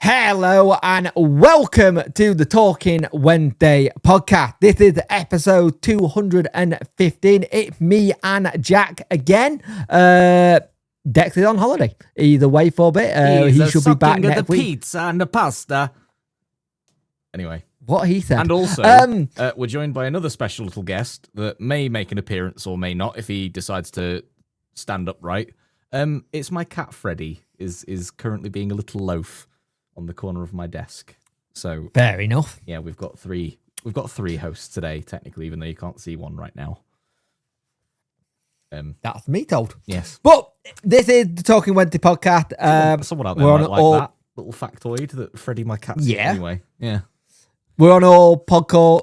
Hello and welcome to the Talking Wednesday podcast. This is episode 215. It's me and Jack again. Dex is on holiday. He's away for a bit. He should be back next week. Pizza and the pasta. Anyway. What he said. And also, we're joined by another special little guest that may make an appearance or may not if he decides to stand upright. It's my cat Freddy is currently being a little loaf on the corner of my desk. So fair enough. Yeah, we've got three hosts today, technically, even though you can't see one right now. That's me told. Yes. But this is the Talking Wednesday podcast. Someone out there might like that little factoid that Freddy, my cat's anyway. Yeah. We're on all parkour,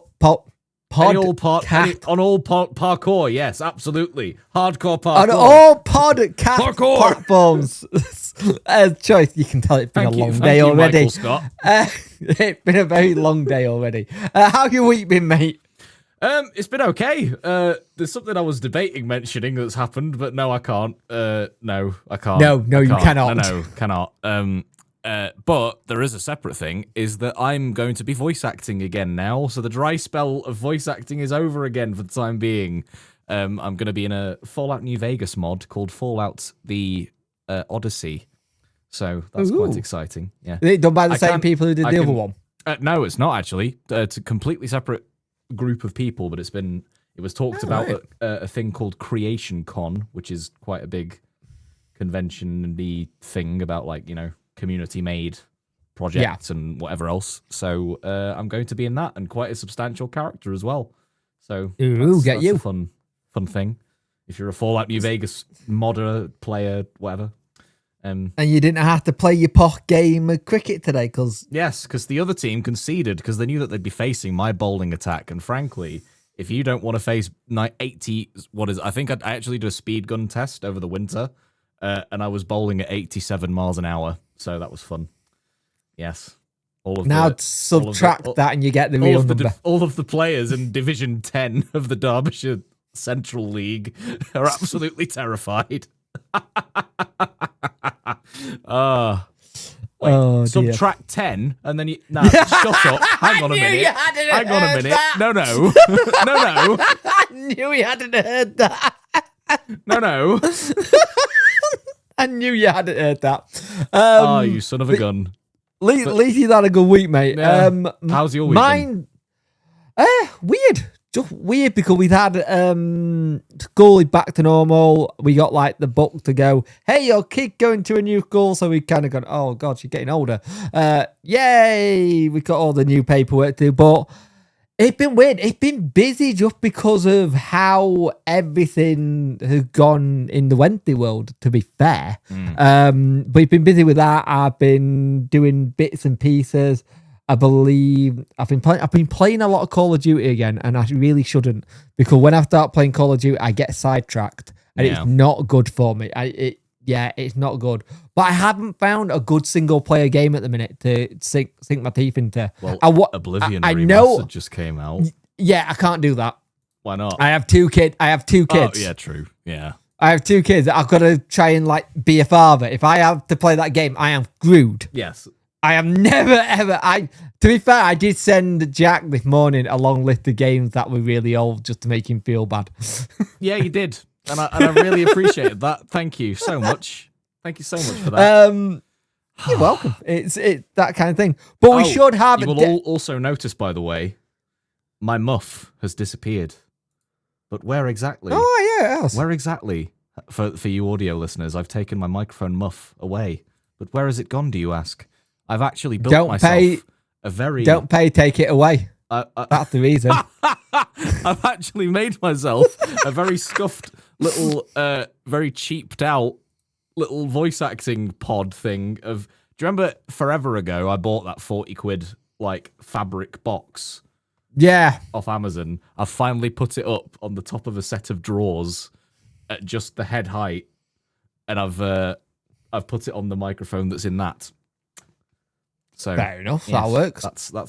yes, absolutely. Hardcore parkour. On all podcast platforms. Choice, you can tell it's been a long day already. Michael Scott. It's been a very long day already. How's your week been, mate? It's been okay. There's something I was debating mentioning that's happened, but no, I can't. No, I can't. No, you cannot. No, cannot. But there is a separate thing, is that I'm going to be voice acting again now. So the dry spell of voice acting is over again for the time being. I'm going to be in a Fallout New Vegas mod called Fallout the Odyssey. So that's quite exciting. Yeah. Is it done by the same people who did the other one? No, it's not actually. It's a completely separate group of people, but it was talked about at a thing called Creation Con, which is quite a big convention-y thing about, like, you know, community-made projects and whatever else. So I'm going to be in that, and quite a substantial character as well. So that's a fun thing. If you're a Fallout New Vegas modder, player, whatever. And you didn't have to play your pock game of cricket today, because... Yes, because the other team conceded, because they knew that they'd be facing my bowling attack, and frankly, if you don't want to face 80... I think I actually did a speed gun test over the winter, and I was bowling at 87 miles an hour. So that was fun. Yes. Subtract that and you get the real number. All of the players in Division 10 of the Derbyshire Central League are absolutely terrified. Subtract 10 and then you... Nah, shut up. Hang on a minute. Hang on a minute. No. No. I knew you hadn't heard that. No. I knew you hadn't heard that. You son of a gun. At least you had a good week, mate. Yeah. How's your week? Mine, weird. Just weird, because we've had school is back to normal. We got like the book to go, hey, your kid going to a new school. So we kind of gone, oh God, she's getting older. Yay. We got all the new paperwork to do, but it's been weird. It's been busy just because of how everything has gone in the Wednesday world, to be fair. But it's been busy with that. I've been doing bits and pieces. I believe I've been playing a lot of Call of Duty again, and I really shouldn't, because when I start playing Call of Duty, I get sidetracked, and it's not good for me. It's not good. But I haven't found a good single player game at the minute to sink my teeth into. Well, Oblivion Remastered just came out. Yeah, I can't do that. Why not? I have two kids. Oh, yeah, true. Yeah. I have two kids. I've got to try and like be a father. If I have to play that game, I am screwed. Yes. I am never, ever... To be fair, I did send Jack this morning a long list of games that were really old just to make him feel bad. Yeah, you did. And I really appreciated that. Thank you so much. Thank you so much for that. You're welcome. It's that kind of thing. But we should have... You will also notice, by the way, my muff has disappeared. But where exactly? Oh, yeah. Where exactly? For you audio listeners, I've taken my microphone muff away. But where has it gone, do you ask? I've actually built myself a very... Don't pay, take it away. That's the reason. I've actually made myself a very scuffed little, very cheaped out little voice acting pod thing of... Do you remember forever ago I bought that 40 quid like fabric box? Yeah. Off Amazon. I've finally put it up on the top of a set of drawers at just the head height, and I've put it on the microphone that's in that. So fair enough. Yes, that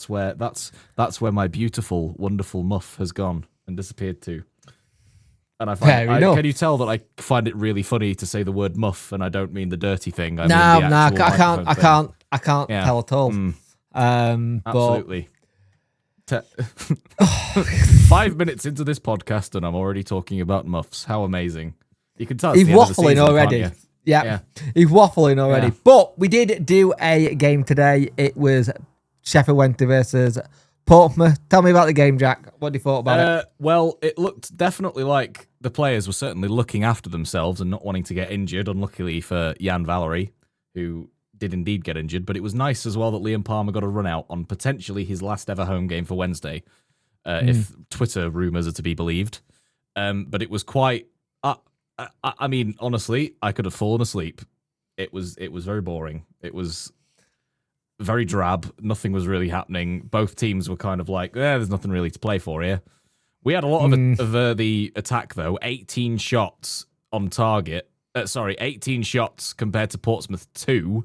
works. That's where my beautiful, wonderful muff has gone and disappeared to. And I Fair find, enough. can you tell that I find it really funny to say the word muff, and I don't mean the dirty thing. I mean No, the actual microphone I can't Yeah. tell at all. Absolutely. 5 minutes into this podcast, and I'm already talking about muffs. How amazing! You can tell. He's it's the end of the waffling season, already. can't you? Yeah, he's waffling already. Yeah. But we did do a game today. It was Sheffield Wednesday versus Portsmouth. Tell me about the game, Jack. What do you thought about it? Well, it looked definitely like the players were certainly looking after themselves and not wanting to get injured, unluckily for Jan Valery, who did indeed get injured. But it was nice as well that Liam Palmer got a run out on potentially his last ever home game for Wednesday, if Twitter rumours are to be believed. But it was quite... I mean, honestly, I could have fallen asleep. It was very boring. It was very drab. Nothing was really happening. Both teams were kind of like, there's nothing really to play for here. We had a lot of the attack, though. 18 shots on target. 18 shots compared to Portsmouth 2,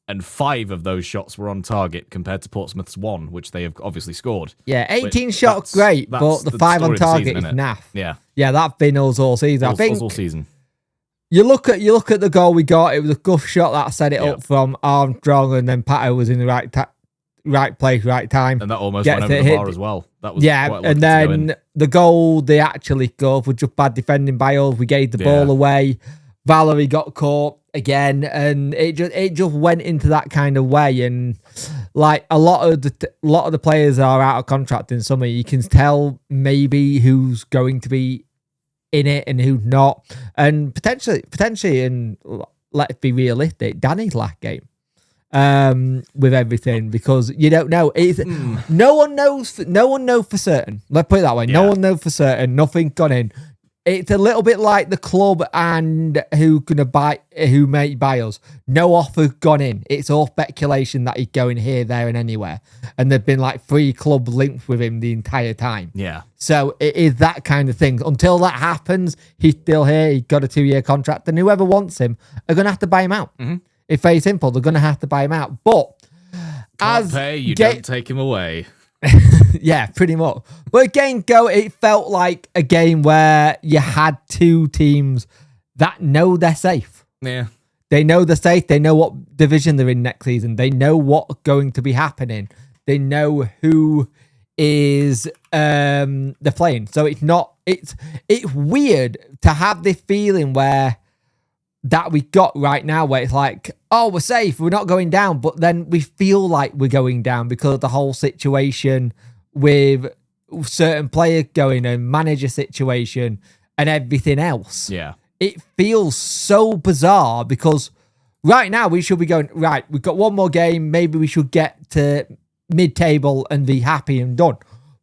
and 5 of those shots were on target compared to Portsmouth's 1, which they have obviously scored. Yeah, 18 shots, great, but the 5 on target is naff. Yeah. Yeah, that's been us all season. I think all season. You look at the goal we got. It was a guff shot that set it up from Armstrong, and then Pato was in the right place, right time. And that almost went over the bar as well. That was quite and then the goal they actually scored was just bad defending by us. We gave the ball away. Valerie got caught again, and it just went into that kind of way. And like a lot of the players are out of contract in summer. You can tell maybe who's going to be in it and who's not, and potentially, and let's be realistic, Danny's last game with everything, because you don't know. No one knows for certain. Let's put it that way. No one knows for certain. Nothing's gone in. It's a little bit like the club and who may buy us. No offer gone in. It's all speculation that he's going here, there, and anywhere. And there've been like 3 club links with him the entire time. Yeah. So it is that kind of thing. Until that happens, he's still here. He's got a 2-year contract, and whoever wants him are going to have to buy him out. It's very simple. They're going to have to buy him out. But Can't pay, you don't take him away. Yeah, pretty much. But again, it felt like a game where you had 2 teams that know they're safe. Yeah. They know they're safe. They know what division they're in next season. They know what's going to be happening. They know who is they're playing. So it's weird to have this feeling that we got right now, where it's like, oh, we're safe, we're not going down, but then we feel like we're going down because of the whole situation with certain players going and manager situation and everything else. Yeah. It feels so bizarre because right now we should be going, right, we've got one more game, maybe we should get to mid-table and be happy and done.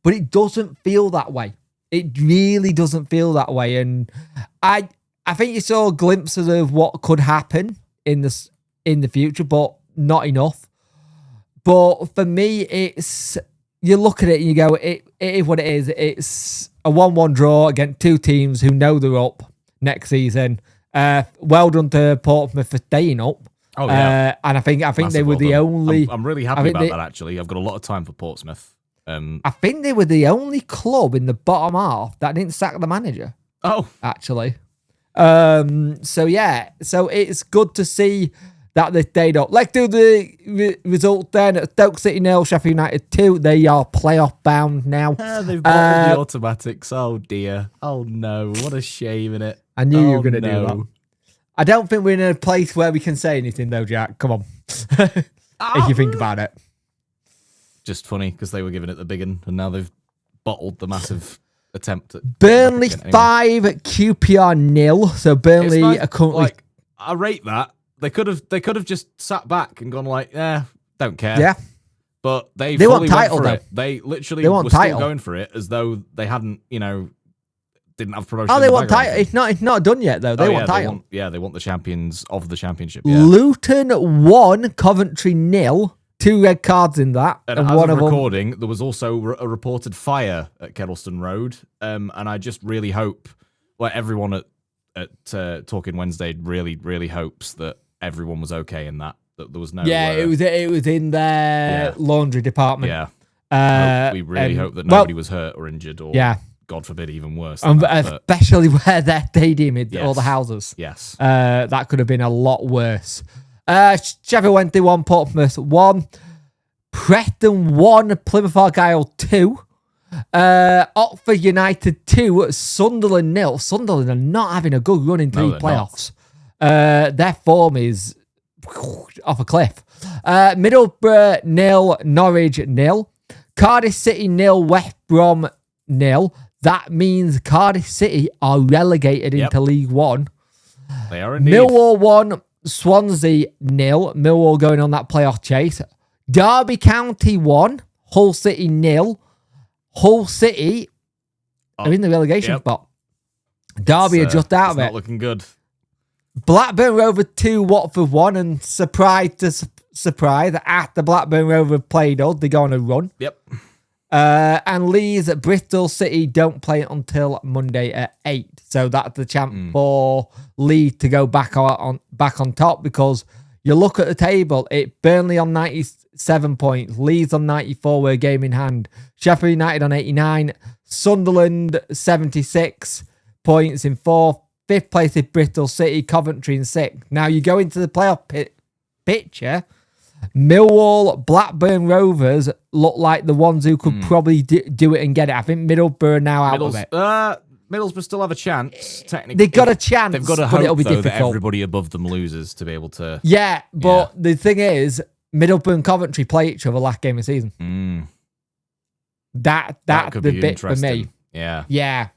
But it doesn't feel that way. It really doesn't feel that way. And I think you saw glimpses of what could happen in the future, but not enough. But for me, it's, you look at it and you go, it is what it is. It's a 1-1 draw against 2 teams who know they're up next season. Well done to Portsmouth for staying up. Oh yeah, and I think they were the only. I'm really happy about that. Actually, I've got a lot of time for Portsmouth. I think they were the only club in the bottom half that didn't sack the manager. Oh, actually. So yeah, so it's good to see that they stayed up. Let's do the result then. Stoke City 0, Sheffield United 2. They are playoff bound now. They've bottled the automatics. Oh dear. Oh no. What a shame, innit? I knew you were going to do that. I don't think we're in a place where we can say anything though, Jack. Come on. If you think about it. Just funny because they were giving it the big one, and now they've bottled the massive attempt at Burnley 5, QPR 0. So Burnley are currently. Like, I rate that. They could have just sat back and gone like, don't care. Yeah. But they want fully title went for though. it. They literally were still going for it as though they hadn't, didn't have promotion. Oh, they want title. It's not done yet though. They want title. They want the champions of the championship. Yeah. Luton 1, Coventry 0. 2 red cards in that. And as one of recording, there was also a reported fire at Kettleston Road. And I just really hope, everyone at Talking Wednesday really, really hopes that everyone was okay in that. That there was no. Yeah, it was in their laundry department. Yeah. We really hope that nobody was hurt or injured or God forbid, even worse. Than that, especially where their stadium is, all the houses. Yes. That could have been a lot worse. Sheffield Wednesday 1, Portsmouth 1. Preston 1, Plymouth Argyle 2. Oxford United 2, Sunderland 0. Sunderland are not having a good run into the playoffs. Their form is off a cliff. Middlesbrough 0, Norwich 0. Cardiff City 0, West Brom 0. That means Cardiff City are relegated into League One. They are indeed. Millwall 1, Swansea 0. Millwall going on that playoff chase. Derby County 1, Hull City 0. Hull City are in the relegation spot. Derby are just out of it. Not looking good. Blackburn Rovers 2, Watford 1, and surprise to surprise, after Blackburn Rovers played us, they go on a run. Yep. And Leeds, Bristol City don't play until Monday at 8. So that's the chance for Leeds to go back on top, because you look at the table, Burnley on 97 points, Leeds on 94 with a game in hand, Sheffield United on 89, Sunderland 76 points in 4th, 5th place is Bristol City, Coventry in 6th. Now you go into the playoff picture, Millwall, Blackburn Rovers look like the ones who could probably do it and get it. I think Middlesbrough are now out of it. Middlesbrough still have a chance, technically. They've got a chance. They've got to hope, though, that everybody above them loses to be able to... Yeah, but the thing is, Middlesbrough and Coventry play each other last game of the season. That's the bit for me. Yeah. Yeah.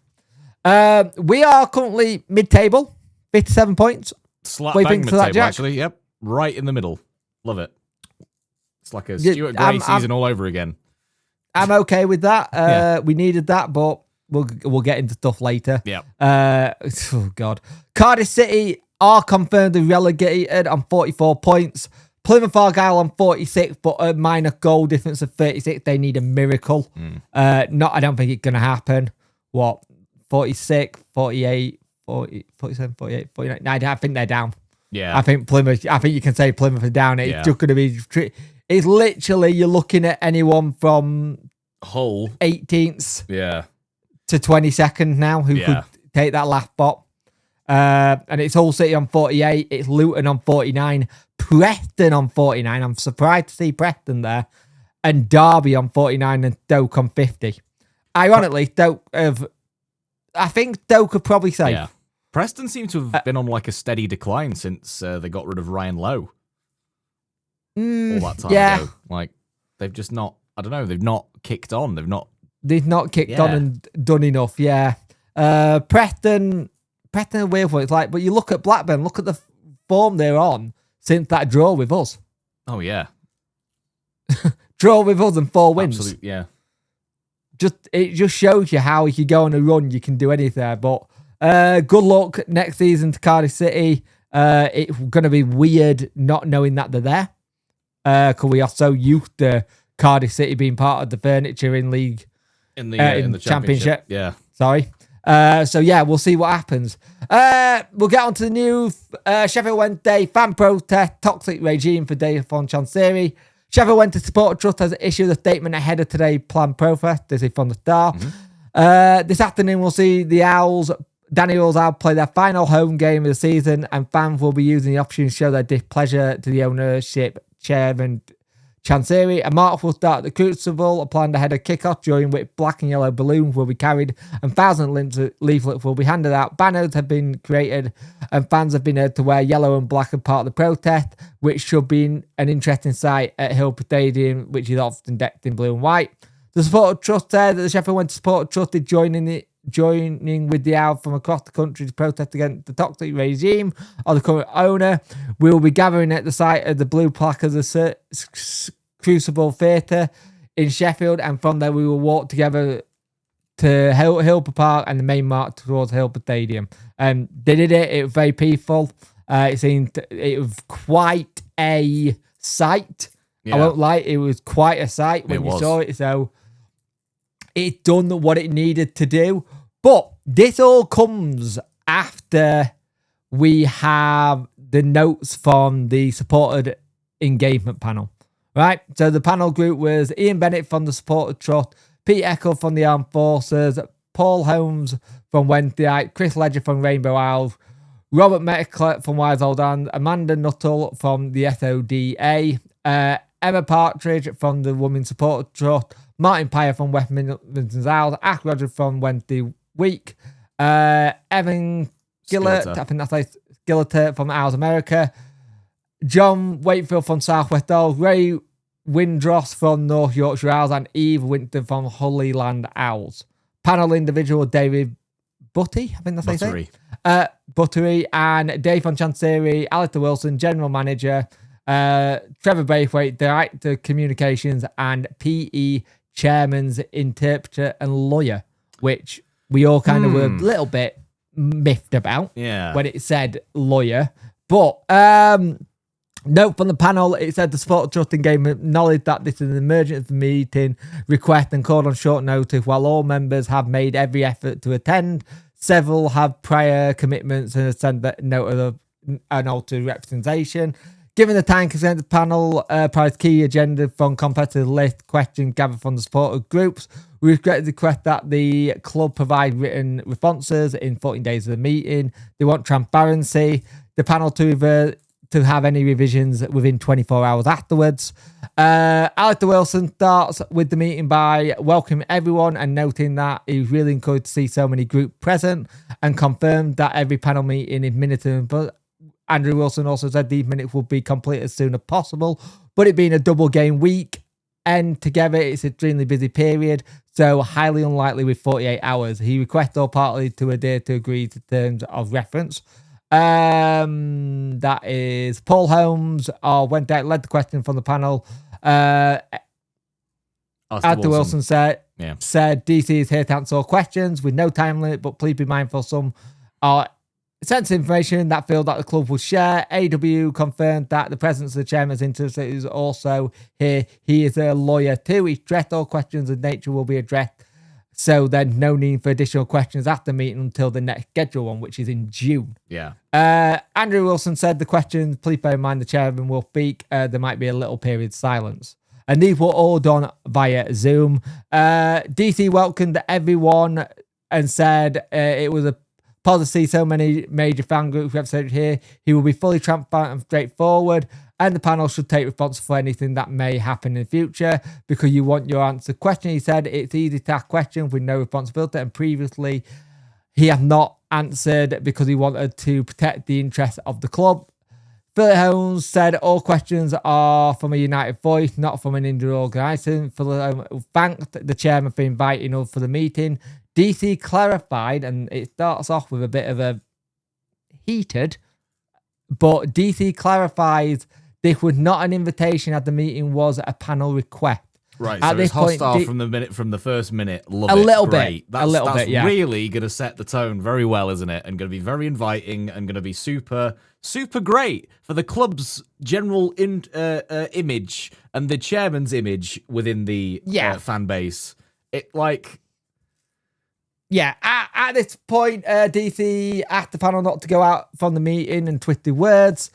We are currently mid-table, 57 points. Slap bang mid-table, actually. Yep. Right in the middle. Love it. It's like a Stuart Gray season all over again. I'm okay with that. We needed that, but we'll get into stuff later. Yeah. Oh, God. Cardiff City are confirmed relegated on 44 points. Plymouth Argyle on 46, but a minor goal difference of 36. They need a miracle. I don't think it's going to happen. What? 46, 48, 40, 47, 48, 49. No, I think they're down. Yeah. I think you can say Plymouth are down. It's just going to be... It's literally, you're looking at anyone from Hull 18th to 22nd now who could take that last spot. And it's Hull City on 48. It's Luton on 49. Preston on 49. I'm surprised to see Preston there. And Derby on 49 and Stoke on 50. Ironically, I think Stoke are probably safe. Yeah. Preston seem to have been on like a steady decline since they got rid of Ryan Lowe. All that time ago. Like, they've just not, I don't know, they've not kicked on. They've not kicked on and done enough, Preston are weird for it. It's like, but you look at Blackburn, look at the form they're on since that draw with us. Oh, yeah. Draw with us and 4 wins. Absolutely, yeah. It just shows you how if you go on a run, you can do anything. But good luck next season to Cardiff City. It's going to be weird not knowing that they're there. Because we are so used to Cardiff City being part of the furniture in league, in the championship. Yeah. Sorry. We'll see what happens. We'll get on to the news. Sheffield Wednesday fan protest, toxic regime for Davon Chansiri. Sheffield Wednesday Supporter Trust has issued a statement ahead of today's planned protest. This is from the Star. This afternoon, we'll see the Owls, Danny Owls play their final home game of the season, and fans will be using the opportunity to show their displeasure to the ownership chairman Chansiri. A march will start at the Crucible, planned ahead of kickoff, during which black and yellow balloons will be carried and thousands of leaflets will be handed out. Banners have been created and fans have been able to wear yellow and black as part of the protest, which should be an interesting sight at Hill Stadium, which is often decked in blue and white. The Supporter Trust said that the Sheffield Wednesday Supporter Trust is joining with the Owls from across the country to protest against the toxic regime of the current owner. We will be gathering at the site of the blue plaque of the Crucible Theatre in Sheffield, and from there we will walk together to Hilper Park and the main march towards Hilper Stadium. They did it. It was very peaceful. It was quite a sight. I won't lie, it was quite a sight when you saw it. So it's done what it needed to do. But this all comes after we have the notes from the supported engagement panel, right? So the panel group was Ian Bennett from the Supported Trust, Pete Eckel from the Armed Forces, Paul Holmes from Wednesday night, Chris Ledger from Rainbow Isles, Robert Metcalfe from Wise Old Hand, Amanda Nuttall from the SODA, Emma Partridge from the Women's Support Trust, Martin Pyre from West Midlands Isles, Ash Rogers from Wednesday Week, Evan Gillett, I think that's like Gillett from Isles America, John Wakefield from South West Isles, Ray Windross from North Yorkshire Isles, and Eve Winton from Holyland Owls. Panel individual David Butty, I think that's how you say it. Buttery, and Dave from Chancery, Alistair Wilson, General Manager, Trevor Braithwaite, Director Communications, and PE Chairman's Interpreter and Lawyer, which we all kind of were a little bit miffed about when it said lawyer. But note from the panel, it said the Support Trust and Game acknowledged that this is an emergency meeting request and called on short notice. While all members have made every effort to attend, several have prior commitments and have sent a note of an altered representation. Given the time consent, the panel prize key agenda from competitive list questions gathered from the supporter groups. We regret the request that the club provide written responses in 14 days of the meeting. They want transparency. The panel to have any revisions within 24 hours afterwards. Alistair Wilson starts with the meeting by welcoming everyone and noting that he was really encouraged to see so many groups present and confirmed that every panel meeting is minuted. But Andrew Wilson also said these minutes will be completed as soon as possible. But it being a double game week and together, it's an extremely busy period, so highly unlikely with 48 hours. He requests all parties to adhere to agreed terms of reference. That is Paul Holmes led the question from the panel. Arthur Wilson said DC is here to answer all questions with no time limit, but please be mindful some are sensitive information that feel that the club will share. AW confirmed that the presence of the chairman's interest is also here. He is a lawyer too. He stressed all questions of nature will be addressed. So then no need for additional questions after the meeting until the next scheduled one, which is in June. Yeah. Andrew Wilson said the questions, please bear in mind the chairman will speak. There might be a little period of silence. And these were all done via Zoom. DC welcomed everyone and said it was a positive to see so many major fan groups represented here. He will be fully transparent and straightforward. And the panel should take responsibility for anything that may happen in the future because you want your answer question. He said it's easy to ask questions with no responsibility, and previously he had not answered because he wanted to protect the interests of the club. Philip Holmes said all questions are from a united voice, not from an individual organisation. Philip thanked the chairman for inviting us for the meeting. DC clarified, and it starts off with a bit of a heated, but DC clarifies this was not an invitation at the meeting, was a panel request. Right, at so this it's hostile point, from the first minute. Love a it. little Great. bit, a little that's bit, yeah. Really going to set the tone very well, isn't it? And going to be very inviting and going to be super great for the club's general image and the chairman's image within the fan base. At this point, DC asked the panel not to go out from the meeting and twisted words.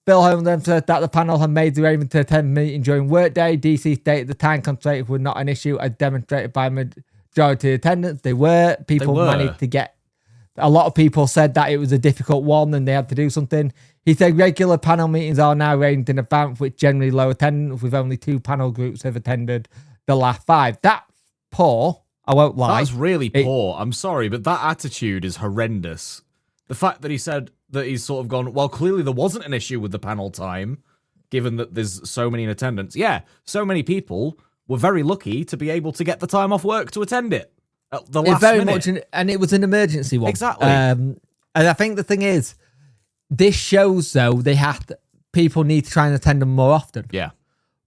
Bill Holmes then said that the panel had made the arrangement to attend the meeting during workday. DC stated the time constraints were not an issue as demonstrated by majority attendance. They were. People managed to get... A lot of people said that it was a difficult one and they had to do something. He said regular panel meetings are now arranged in advance with generally low attendance, with only 2 panel groups have attended the last 5. That's poor. I won't lie. That's really poor. I'm sorry, but that attitude is horrendous. The fact that he said that he's sort of gone, well, clearly there wasn't an issue with the panel time, given that there's so many in attendance. Yeah, so many people were very lucky to be able to get the time off work to attend it at the last minute. And it was an emergency one. Exactly. And I think the thing is, this shows, though, people need to try and attend them more often. Yeah.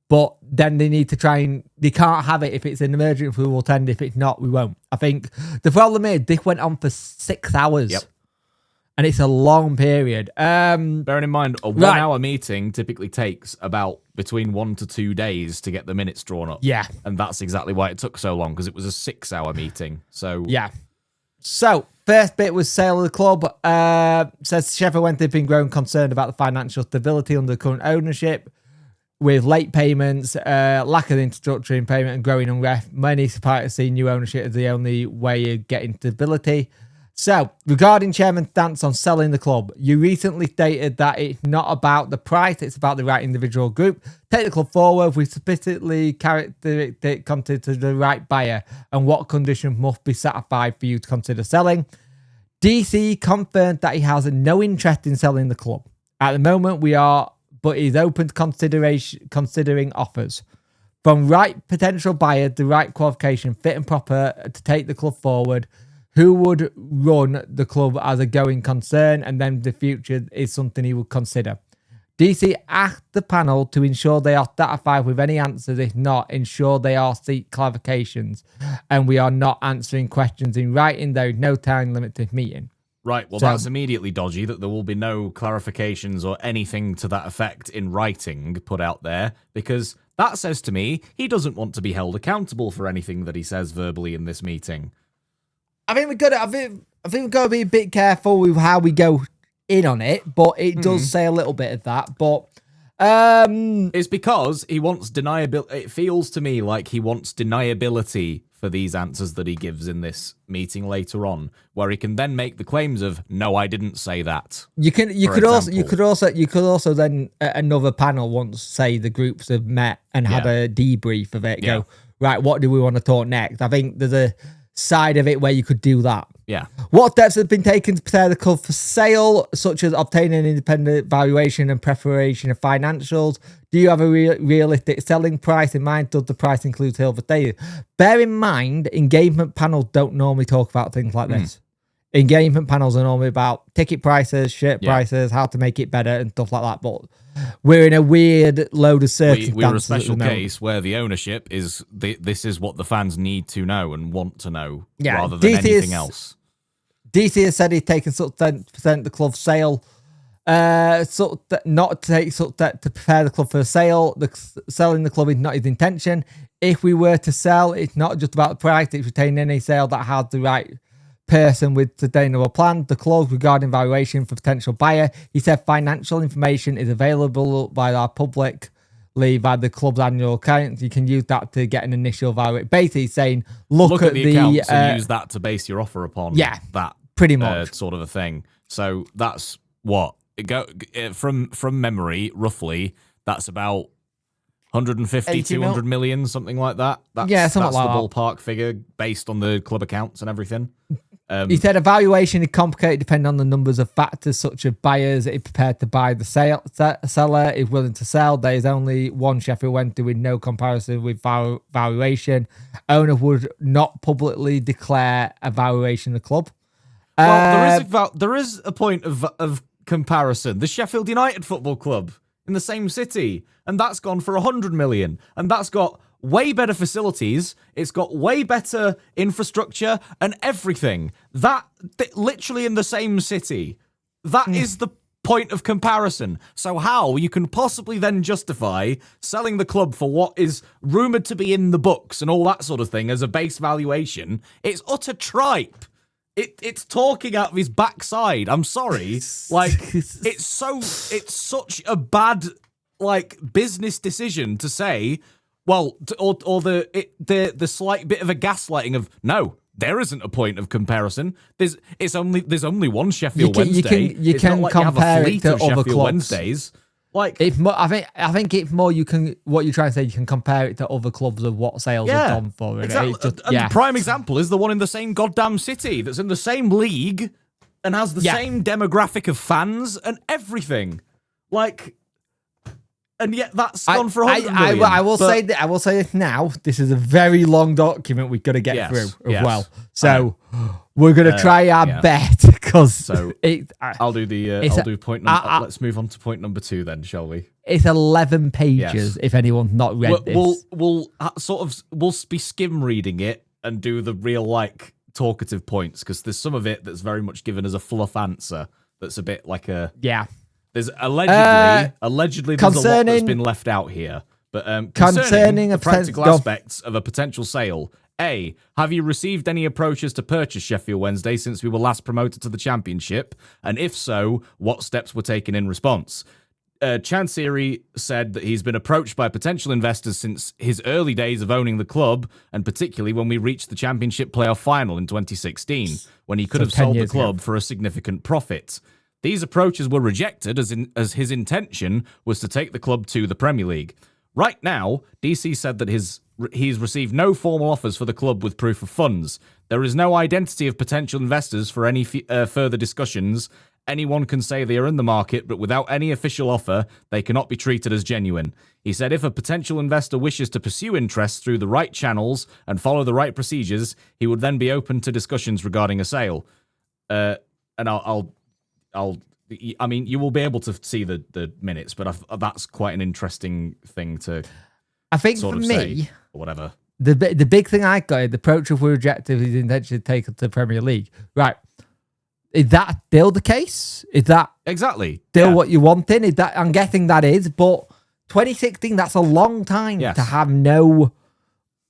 But then they need to they can't have it if it's an emergency, we will attend. If it's not, we won't. I think the problem is this went on for 6 hours. Yep. And it's a long period. Bearing in mind, a 1 hour meeting typically takes about between 1 to 2 days to get the minutes drawn up. Yeah. And that's exactly why it took so long, because it was a 6 hour meeting. So yeah. So, first bit was sale of the club. Says Sheffield Wednesday have been growing concerned about the financial stability under the current ownership. with late payments, lack of infrastructure in payment, and growing unrest, many supporters see new ownership as the only way of getting stability. So, regarding Chairman's stance on selling the club, you recently stated that it's not about the price, it's about the right individual group. Take the club forward with specifically characteristic consider to the right buyer and what conditions must be satisfied for you to consider selling. DC confirmed that he has no interest in selling the club. At the moment, but he's open to considering offers. From right potential buyer, the right qualification, fit and proper to take the club forward, who would run the club as a going concern, and then the future is something he would consider. DC asked the panel to ensure they are satisfied with any answers. If not, ensure they are seek clarifications. And we are not answering questions in writing. There is no time limit to this meeting. Right, well, that's immediately dodgy, that there will be no clarifications or anything to that effect in writing put out there, because that says to me he doesn't want to be held accountable for anything that he says verbally in this meeting. I think we've got to be a bit careful with how we go in on it, but it does say a little bit of that. But it's because he wants deniability. It feels to me like he wants deniability for these answers that he gives in this meeting later on, where he can then make the claims of "No, I didn't say that." You could also then another panel once say the groups have met and had a debrief of it. Go right, what do we want to talk next? I think there's a side of it where you could do that. Yeah. What steps have been taken to prepare the club for sale, such as obtaining an independent valuation and preparation of financials? Do you have a realistic selling price in mind? Does the price include silver status? Bear in mind, engagement panels don't normally talk about things like this. Engagement panels are normally about ticket prices, shirt prices, how to make it better and stuff like that. But we're in a weird load of circumstances. We're a special case where the ownership is this is what the fans need to know and want to know rather than anything else. DC has said he's taken sort of 10% of the club sale. Not to take sort of to prepare the club for a sale. Selling the club is not his intention. If we were to sell, it's not just about the price, it's retaining any sale that has the right person with sustainable plan. The clause regarding valuation for potential buyer, he said financial information is available by our publicly by the club's annual accounts. You can use that to get an initial value. Basically saying, look at the accounts and use that to base your offer upon. Yeah, that pretty much sort of a thing. So that's what from memory, roughly. That's about 150, 200 million, something like that. That's the ballpark figure based on the club accounts and everything. He said evaluation is complicated depending on the numbers of factors such as buyers is prepared to buy, the seller is willing to sell. There is only one Sheffield Wednesday with no comparison with valuation. Owner would not publicly declare a valuation of the club. Well, there is a point of comparison. The Sheffield United Football Club in the same city, and that's gone for 100 million, and that's got way better facilities, it's got way better infrastructure and everything. That literally in the same city. That is the point of comparison. So how you can possibly then justify selling the club for what is rumoured to be in the books and all that sort of thing as a base valuation, it's utter tripe. It's talking out of his backside. I'm sorry. It's such a bad business decision to say, well, or the slight bit of a gaslighting of no, there isn't a point of comparison. There's only one Sheffield Wednesday. You can compare it to other clubs. Wednesdays. I think it's more what you're trying to say. You can compare it to other clubs of what sales have gone for. Exactly. The prime example is the one in the same goddamn city that's in the same league and has the same demographic of fans and everything. And yet that's gone for 100 million. I will say this now. This is a very long document we've got to get through as well. So we're going to try our best because I'll do point number. Let's move on to point number 2 then, shall we? It's 11 pages. If anyone's not read this, we'll be skim reading it and do the real talkative points because there's some of it that's very much given as a fluff answer. That's a bit like a There's allegedly there's a lot that's been left out here. But concerning the practical aspects of a potential sale, A, have you received any approaches to purchase Sheffield Wednesday since we were last promoted to the Championship? And if so, what steps were taken in response? Chancery said that he's been approached by potential investors since his early days of owning the club, and particularly when we reached the Championship playoff final in 2016, when he could have sold the club for a significant profit. These approaches were rejected as his intention was to take the club to the Premier League. Right now, DC said that he's received no formal offers for the club with proof of funds. There is no identity of potential investors for any further discussions. Anyone can say they are in the market, but without any official offer, they cannot be treated as genuine. He said if a potential investor wishes to pursue interest through the right channels and follow the right procedures, he would then be open to discussions regarding a sale. And I mean, you will be able to see the minutes, but that's quite an interesting thing to. I think sort for of me, say, or whatever. The big thing I got, the approach of we rejected his intention to take it to the Premier League. Right. Is that still the case? Is that exactly still what you wanted? Is that, I'm guessing that is, but 2016, that's a long time to have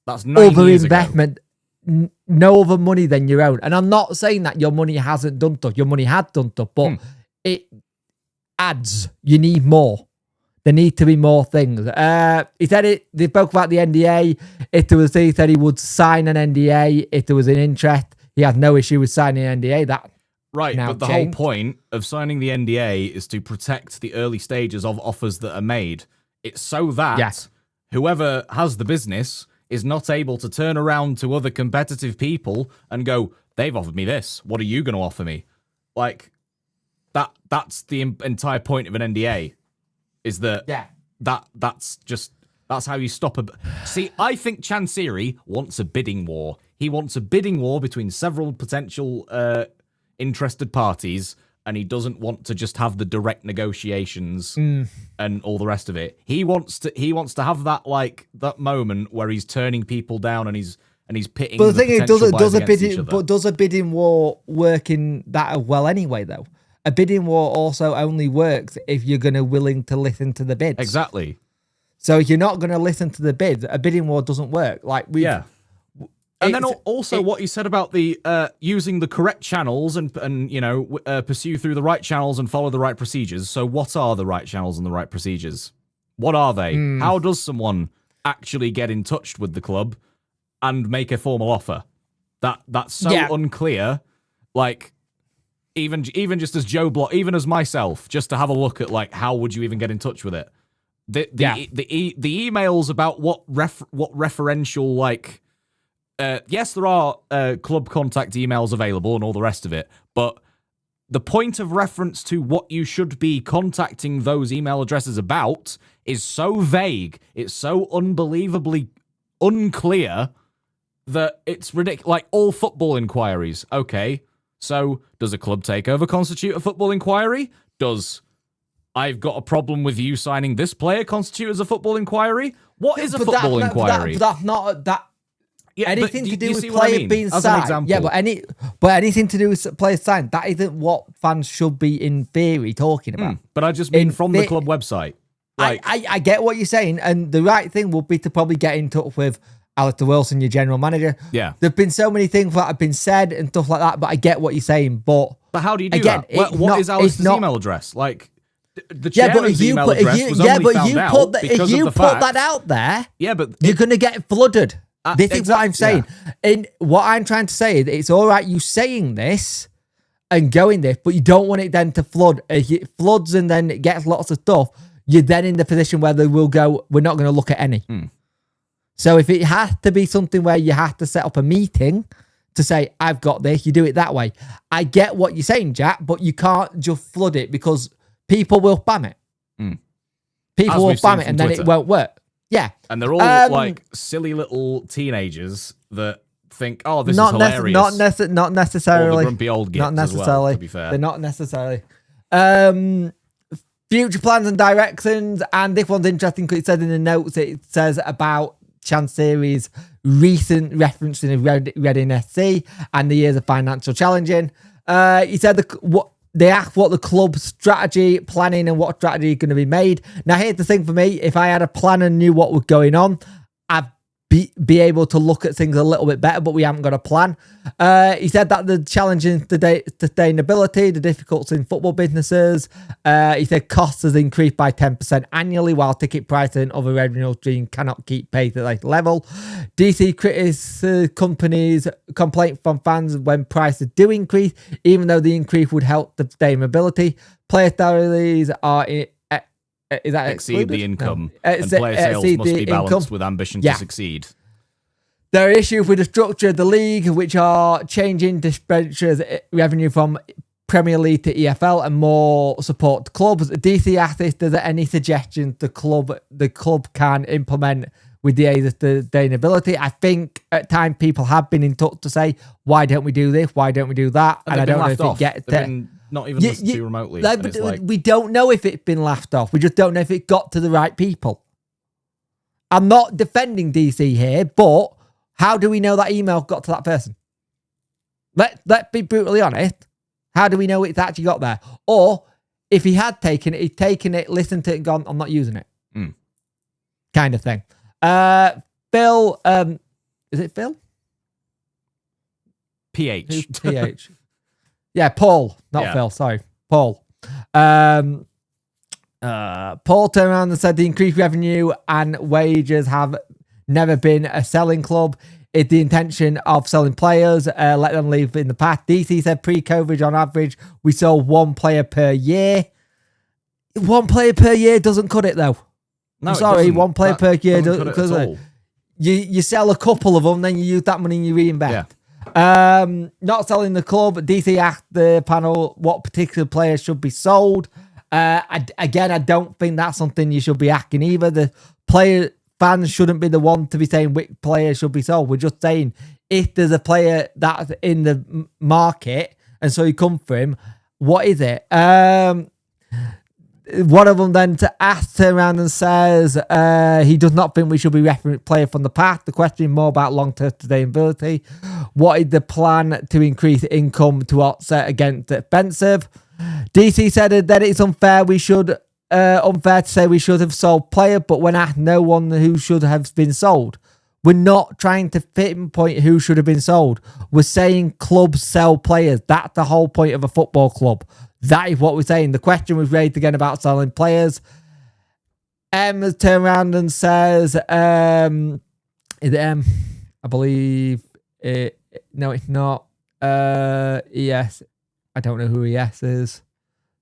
that's 9 other years investment, no other money than your own. And I'm not saying that your money hasn't done stuff. Your money had done stuff, but it adds. You need more. There need to be more things. He said they spoke about the NDA. He said he would sign an NDA if there was an interest. He had no issue with signing an NDA. That right, but the whole point of signing the NDA is to protect the early stages of offers that are made. It's so that whoever has the business is not able to turn around to other competitive people and go, they've offered me this. What are you going to offer me? Like, that's the entire point of an NDA, is that that's how you stop See, I think Chancery wants a bidding war. He wants a bidding war between several potential interested parties, and he doesn't want to just have the direct negotiations and all the rest of it. He wants to have that moment where he's turning people down and he's pitting. But the thing is, does a bidding war work in that well anyway? Though a bidding war also only works if you're willing to listen to the bids. Exactly. So if you're not going to listen to the bids, a bidding war doesn't work. And then also what you said about the using the correct channels and pursue through the right channels and follow the right procedures. So what are the right channels and the right procedures? What are they? How does someone actually get in touch with the club and make a formal offer? That's so unclear. Like even just as Joe Block, even as myself, just to have a look at how would you even get in touch with it? The emails about what referential yes, there are club contact emails available and all the rest of it, but the point of reference to what you should be contacting those email addresses about is so vague, it's so unbelievably unclear that it's ridiculous. Like all football inquiries. Okay, so does a club takeover constitute a football inquiry? Does I've got a problem with you signing this player constitute as a football inquiry? What is a football inquiry? That's not that. Yeah, anything to do with players being as signed. An example. Yeah, but anything to do with players signed, that isn't what fans should be in theory talking about. But I just mean from the club website. I get what you're saying, and the right thing would be to probably get in touch with Alistair Wilson, your general manager. Yeah. There've been so many things that have been said and stuff like that, but I get what you're saying. But how do you do that? What is Alistair's email address? The chairman's email address was only found out because of the fact that out there, but you're going to get flooded. This is what I'm saying. And what I'm trying to say is it's all right you saying this and going this, but you don't want it then to flood. If it floods and then it gets lots of stuff, you're then in the position where they will go, we're not going to look at any. So if it has to be something where you have to set up a meeting to say, I've got this, you do it that way. I get what you're saying, Jack, but you can't just flood it because people will spam it. People will spam it and then it won't work. Yeah. And they're all silly little teenagers that think, oh, this is hilarious. Not necessarily. All the grumpy old gits not necessarily. As well, to be fair. They're not necessarily. Future plans and directions. And this one's interesting because it says in the notes, it says about Chancery's recent referencing of Reading SC and the years of financial challenging. He said they asked what the club's strategy, planning, and what strategy is going to be made. Now, here's the thing for me. If I had a plan and knew what was going on, I've be able to look at things a little bit better, but we haven't got a plan. He said that the challenge in sustainability, the difficulties in football businesses, he said costs has increased by 10% annually, while ticket prices and other revenue streams cannot keep pace at that level. DC criticizes companies' complaint from fans when prices do increase, even though the increase would help the sustainability. Player salaries are is that exceed the income, no. and player sales must be balanced with ambition to succeed. There are issues with the structure of the league, which are changing expenditures revenue from Premier League to EFL and more support to clubs. DC asked if there's any suggestions the club can implement with the aid of sustainability. I think at times people have been in touch to say, why don't we do this? Why don't we do that? And I don't know if it gets not even listened to remotely. We don't know if it's been laughed off. We just don't know if it got to the right people. I'm not defending DC here, but how do we know that email got to that person? Let's be brutally honest. How do we know it's actually got there? Or if he had taken it, he'd taken it, listened to it, and gone, I'm not using it. Kind of thing. Phil, is it Phil? PH. Who's PH? Yeah, Paul, not Phil. Sorry, Paul. Paul turned around and said the increased revenue and wages have never been a selling club. It's the intention of selling players, let them leave in the past. DC said pre-COVID, on average, we sold one player per year. One player per year doesn't cut it, though. No, I'm sorry, one player per year doesn't cut it at all. You sell a couple of them, then you use that money and you reinvest. Yeah. Not selling the club. DC asked the panel what particular players should be sold. I don't think that's something you should be asking either. The fans shouldn't be the one to be saying which player should be sold. We're just saying if there's a player that's in the market and so you come for him, what is it? One of them then turns around and says he does not think we should be referencing player from the past. The question is more about long-term sustainability. What is the plan to increase income to offset against the expensive? DC said that it's unfair to say we should have sold player, but when asked no one who should have been sold. We're not trying to pinpoint who should have been sold. We're saying clubs sell players. That's the whole point of a football club. That is what we're saying. The question was raised again about selling players. Has turned around and says, is it M? I believe it. No, it's not. ES. I don't know who ES is.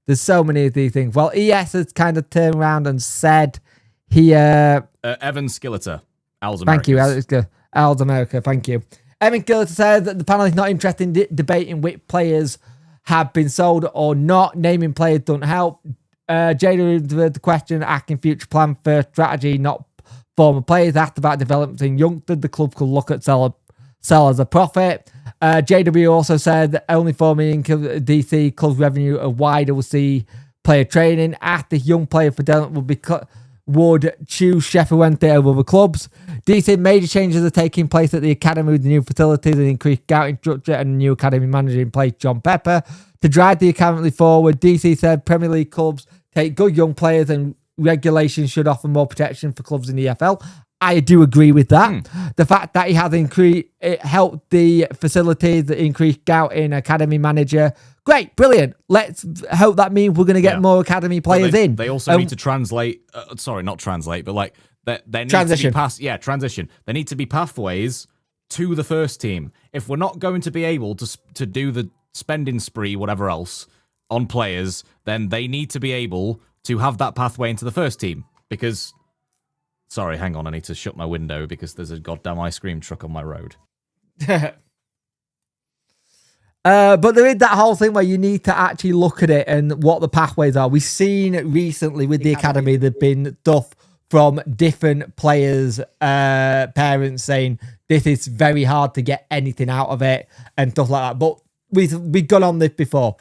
There's so many of these things. Well, ES has kind of turned around and said here. Evan Skilleter, Al's America. Thank you, Al's America. Thank you. Evan Skilleter said that the panel is not interested in debating which players have been sold or not. Naming players don't help. Jada the question, asking future plan for strategy, not former players. Asked about developing youngsters. The club could look at sell as a profit. JW also said that only $4 million DC club revenue of wider will see player training. After young player for development would choose Sheffield Wednesday over other clubs. DC major changes are taking place at the academy with the new facilities and increased scouting structure and a new academy manager in place, John Pepper. To drive the academy forward, DC said Premier League clubs take good young players and regulations should offer more protection for clubs in the EFL. I do agree with that. The fact that he has helped the facilities, the increased scouting, academy manager. Great, brilliant. Let's hope that means we're going to get more academy players in. They also need to translate. Not translate, but like there needs transition. To be transition. There need to be pathways to the first team. If we're not going to be able to do the spending spree, whatever else, on players, then they need to be able to have that pathway into the first team. Because, sorry, hang on, I need to shut my window because there's a goddamn ice cream truck on my road. But there is that whole thing where you need to actually look at it and what the pathways are. We've seen recently with the academy, there've been stuff from different players' parents saying this is very hard to get anything out of it and stuff like that. But we've gone on this before.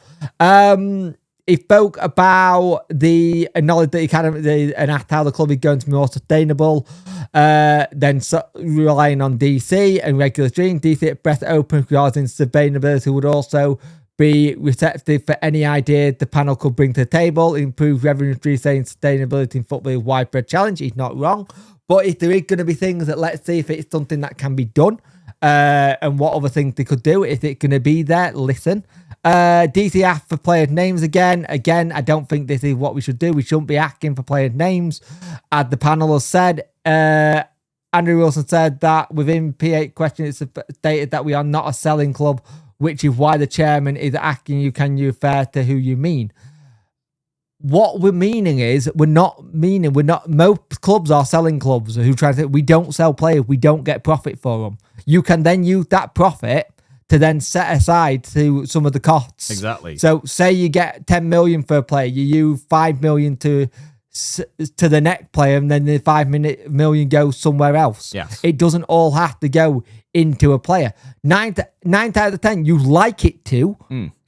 He spoke about the knowledge that the academy and asked how the club is going to be more sustainable. Then relying on DC and regular stream. DC expressed open regarding sustainability would also be receptive for any idea the panel could bring to the table, improve revenue streams, sustainability in football, widespread challenge. He's not wrong. But if there is going to be things that, let's see if it's something that can be done, and what other things they could do, if it's going to be there, listen. DC asked for players' names again. Again, I don't think this is what we should do. We shouldn't be asking for players' names. As the panel has said, Andrew Wilson said that within P8 question, it's stated that we are not a selling club, which is why the chairman is asking you, can you refer to who you mean? What we're meaning is, most clubs are selling clubs who try to say, we don't sell players, we don't get profit for them. You can then use that profit to then set aside to some of the costs. Exactly. So say you get 10 million for a player, you use 5 million to the next player, and then the 5 million goes somewhere else. Yes. It doesn't all have to go into a player. 9 out of 10, you like it to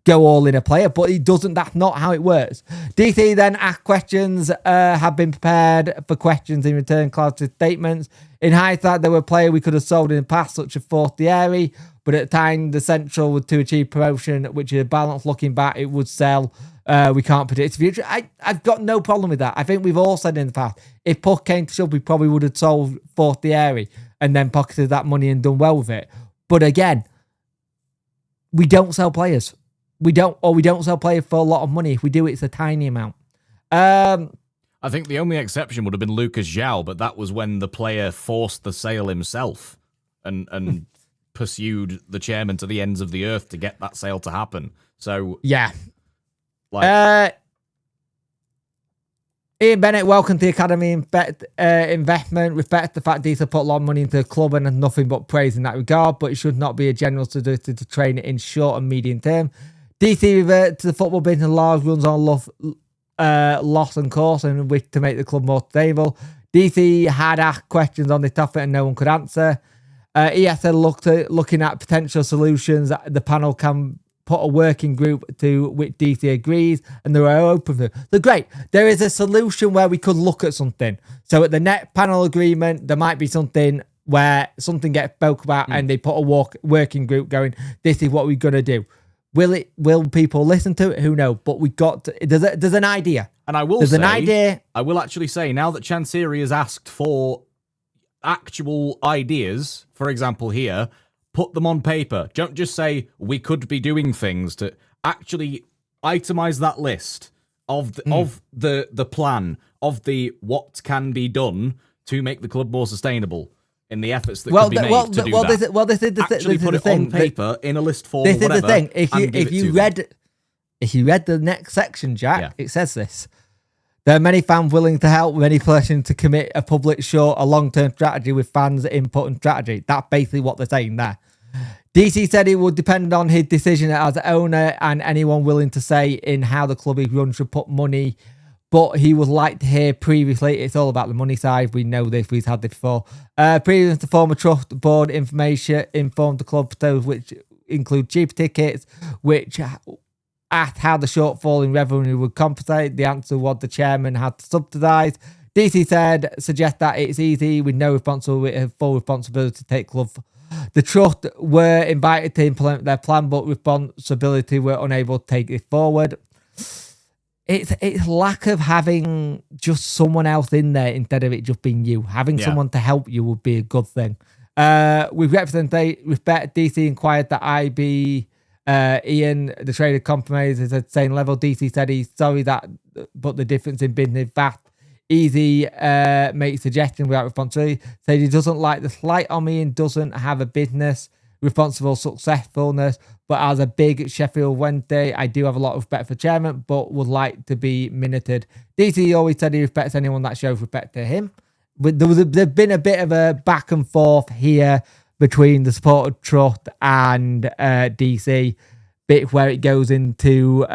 go all in a player, but it doesn't. That's not how it works. DC then asked questions, have been prepared for questions in return clouded statements. In hindsight, there were players we could have sold in the past, such as Fortieri, but at the time, the central was to achieve promotion, which is a balance. Looking back, it would sell. We can't predict the future. I've got no problem with that. I think we've all said in the past, if puck came to shove, we probably would have sold Fortieri and then pocketed that money and done well with it. But again, we don't sell players. We don't sell players for a lot of money. If we do, it's a tiny amount. I think the only exception would have been Lucas Zhao, but that was when the player forced the sale himself and pursued the chairman to the ends of the earth to get that sale to happen. So yeah. Like, Ian Bennett, welcome to the Academy investment. Respect the fact Dieter put a lot of money into the club and has nothing but praise in that regard, but it should not be a general suggestion to train it in short and medium term. DC revert to the football business large runs on loss and course and wish to make the club more stable. DC had asked questions on this topic and no one could answer. ESL looking at potential solutions. The panel can put a working group to which DC agrees, and they are open to. So great. There is a solution where we could look at something. So at the net panel agreement, there might be something where something gets spoke about, and they put a working group going, this is what we're going to do. Will people listen to it? Who knows? But we got to, there's an idea. And I will there's say, an idea. I will actually say, now that Chansiri has asked for actual ideas, for example here, put them on paper. Don't just say we could be doing things. To actually itemize that list of the plan of the what can be done to make the club more sustainable in the efforts that could be made to do that. This is the actually put it on paper in a list form. This or whatever, is the thing. If you read the next section, Jack, it says this. There are many fans willing to help, many pledging to commit a public short, a long-term strategy with fans' input and strategy. That's basically what they're saying there. DC said it would depend on his decision as owner and anyone willing to say in how the club is run should put money, but he would like to hear previously. It's all about the money side. We know this. We've had this before. Previous to former trust board information informed the club, which include cheaper tickets, which asked how the shortfall in revenue would compensate. The answer was the chairman had to subsidise. DC suggest that it's easy with no full responsibility to take club. The trust were invited to implement their plan, but responsibility were unable to take it forward. It's lack of having just someone else in there instead of it just being you. Having someone to help you would be a good thing. With respect, DC inquired that IB Ian, the trader, compromise is at the same level. DC said he's sorry but the difference in business vast. Easy make suggestion without responsibility. Said he doesn't like the slight on me and doesn't have a business responsible successfulness, but as a big Sheffield Wednesday, I do have a lot of respect for chairman, but would like to be minuted. DC always said he respects anyone that shows respect to him. But there's been a bit of a back and forth here between the supporter trust and DC, bit where it goes into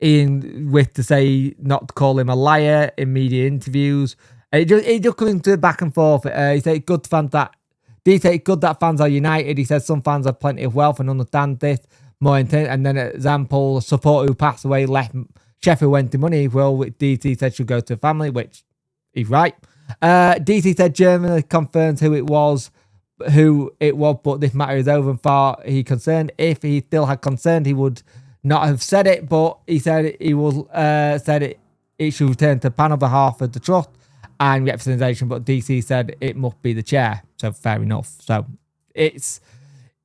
Ian with to say not to call him a liar in media interviews. It just comes into back and forth. He said good fans that DC said good that fans are united. He said some fans have plenty of wealth and understand this more intense. And then example, a supporter who passed away left Sheffield Wednesday money. Well, DC said should go to the family, which he's right. DC said Germany confirms who it was, who it was, but this matter is over and far he concerned. If he still had concern, he would not have said it, but he said he will it should return to the panel behalf of the trust and representation, but DC said it must be the chair. So fair enough. So it's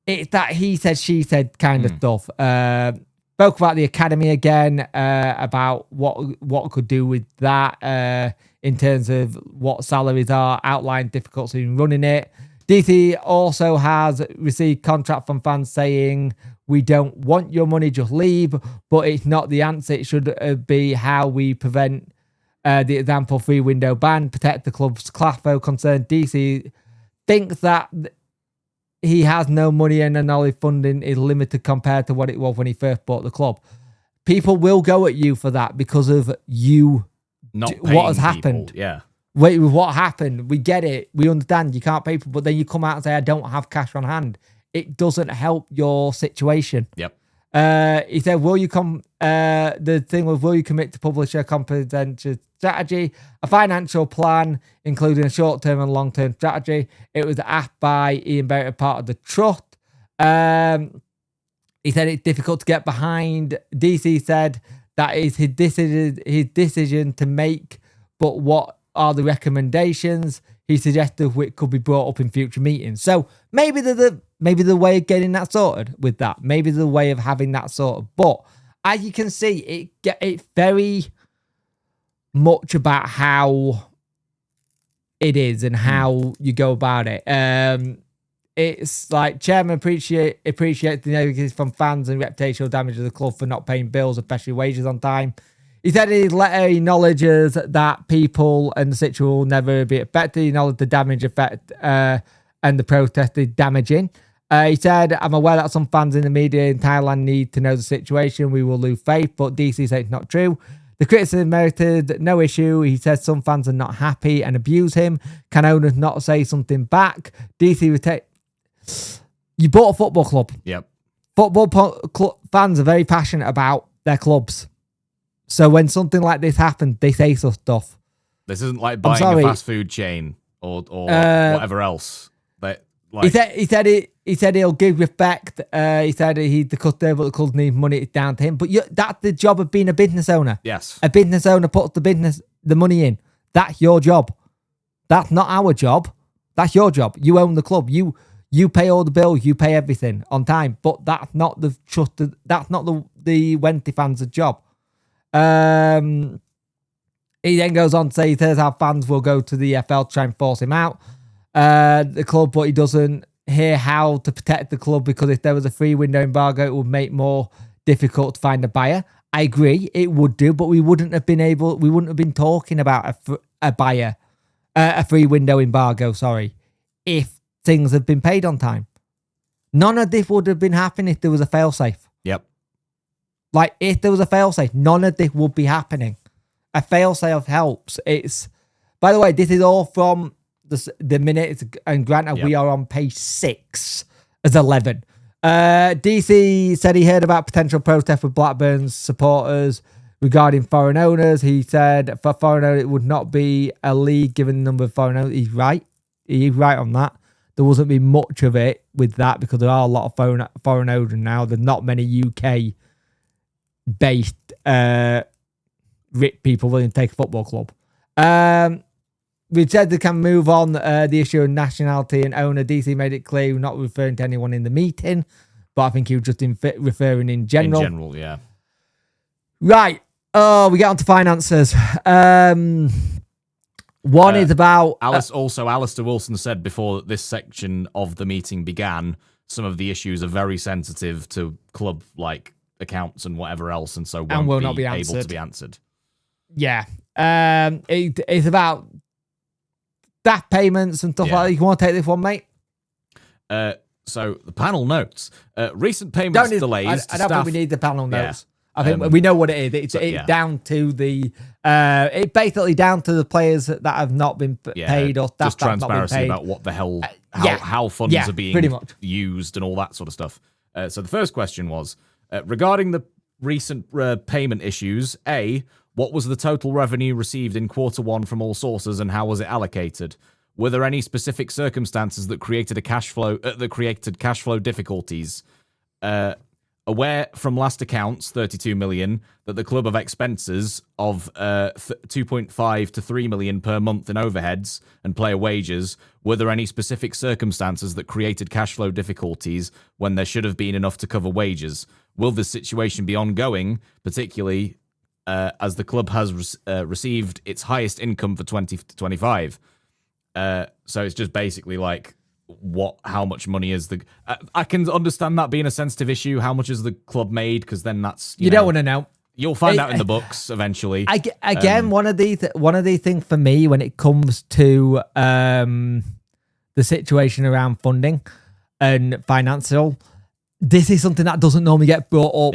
that he said, she said kind of stuff. Spoke about the academy again, about what could do with that in terms of what salaries are, outlined difficulties in running it. DC also has received contract from fans saying, we don't want your money, just leave, but it's not the answer. It should be how we prevent the example free window ban, protect the club's clafo concern. DC thinks that he has no money and the knowledge funding is limited compared to what it was when he first bought the club. People will go at you for that because of you, not what has happened. People. Yeah. Wait, what happened? We get it. We understand you can't pay people, but then you come out and say, I don't have cash on hand. It doesn't help your situation. Yep. He said, will you the thing was, will you commit to publish a comprehensive strategy, a financial plan, including a short-term and long-term strategy? It was asked by Ian Barrett, part of the trust. He said it's difficult to get behind. DC said that is his decision to make, but what are the recommendations? He suggested it could be brought up in future meetings. So maybe the way of getting that sorted with that. Maybe the way of having that sorted. But as you can see, it's very much about how it is and how you go about it. It's like chairman appreciates the negatives from fans and reputational damage of the club for not paying bills, especially wages on time. He said in his letter he acknowledges that people and the situation will never be affected. He acknowledged the damage effect and the protest is damaging. He said, I'm aware that some fans in the media in Thailand need to know the situation. We will lose faith, but DC said it's not true. The criticism merited no issue. He said some fans are not happy and abuse him. Can owners not say something back? DC you bought a football club. Yep. Football fans are very passionate about their clubs. So when something like this happens, they say some stuff. This isn't like buying a fast food chain or whatever else. He said he'll give respect. He said he's the customer, but the club needs money. It's down to him. But that's the job of being a business owner. Yes. A business owner puts the money in. That's your job. That's not our job. That's your job. You own the club. You pay all the bills. You pay everything on time. But that's not the trust. That's not the Wednesday fans' job. He then goes on to say he says how fans will go to the FL to try and force him out the club, but he doesn't hear how to protect the club because if there was a free window embargo, it would make more difficult to find a buyer. I agree, it would do, but we wouldn't have been talking about a buyer, a free window embargo, if things had been paid on time. None of this would have been happening if there was a failsafe. Yep. Like, if there was a failsafe, none of this would be happening. A failsafe helps. By the way, this is all from the minutes, and granted, we are on page 6 as 11. DC said he heard about potential protest with Blackburn's supporters regarding foreign owners. He said for foreign owners, it would not be a league given the number of foreign owners. He's right. He's right on that. There wasn't be much of it with that because there are a lot of foreign owners now. There's not many UK based rich people willing to take a football club. We said they can move on the issue of nationality and owner. DC made it clear he was not referring to anyone in the meeting, but I think he was just referring in general. In general, yeah. Right. Oh, we get on to finances. One is about... Alistair Wilson said before this section of the meeting began, some of the issues are very sensitive to club-like accounts and whatever else, and so won't not be able to be answered. Yeah. It's about staff payments and stuff like that. You want to take this one, mate? So the panel notes. Recent payments delays I don't think we need the panel notes. I think we know what it is. It's down to the... it's basically down to the players that have not been paid or staff just transparency about what the hell... How funds are being used and all that sort of stuff. So the first question was, regarding the recent payment issues, A, what was the total revenue received in Q1 from all sources and how was it allocated? Were there any specific circumstances that created cash flow difficulties? Aware from last accounts, 32 million, that the club have expenses of 2.5 to 3 million per month in overheads and player wages. Were there any specific circumstances that created cash flow difficulties when there should have been enough to cover wages? Will this situation be ongoing, particularly as the club has received its highest income for 2025? So it's just basically like, how much money is the... I can understand that being a sensitive issue. How much has the club made? Because then that's... You don't want to know. You'll find out in the books eventually. Again, one of the things for me when it comes to the situation around funding and financial, this is something that doesn't normally get brought up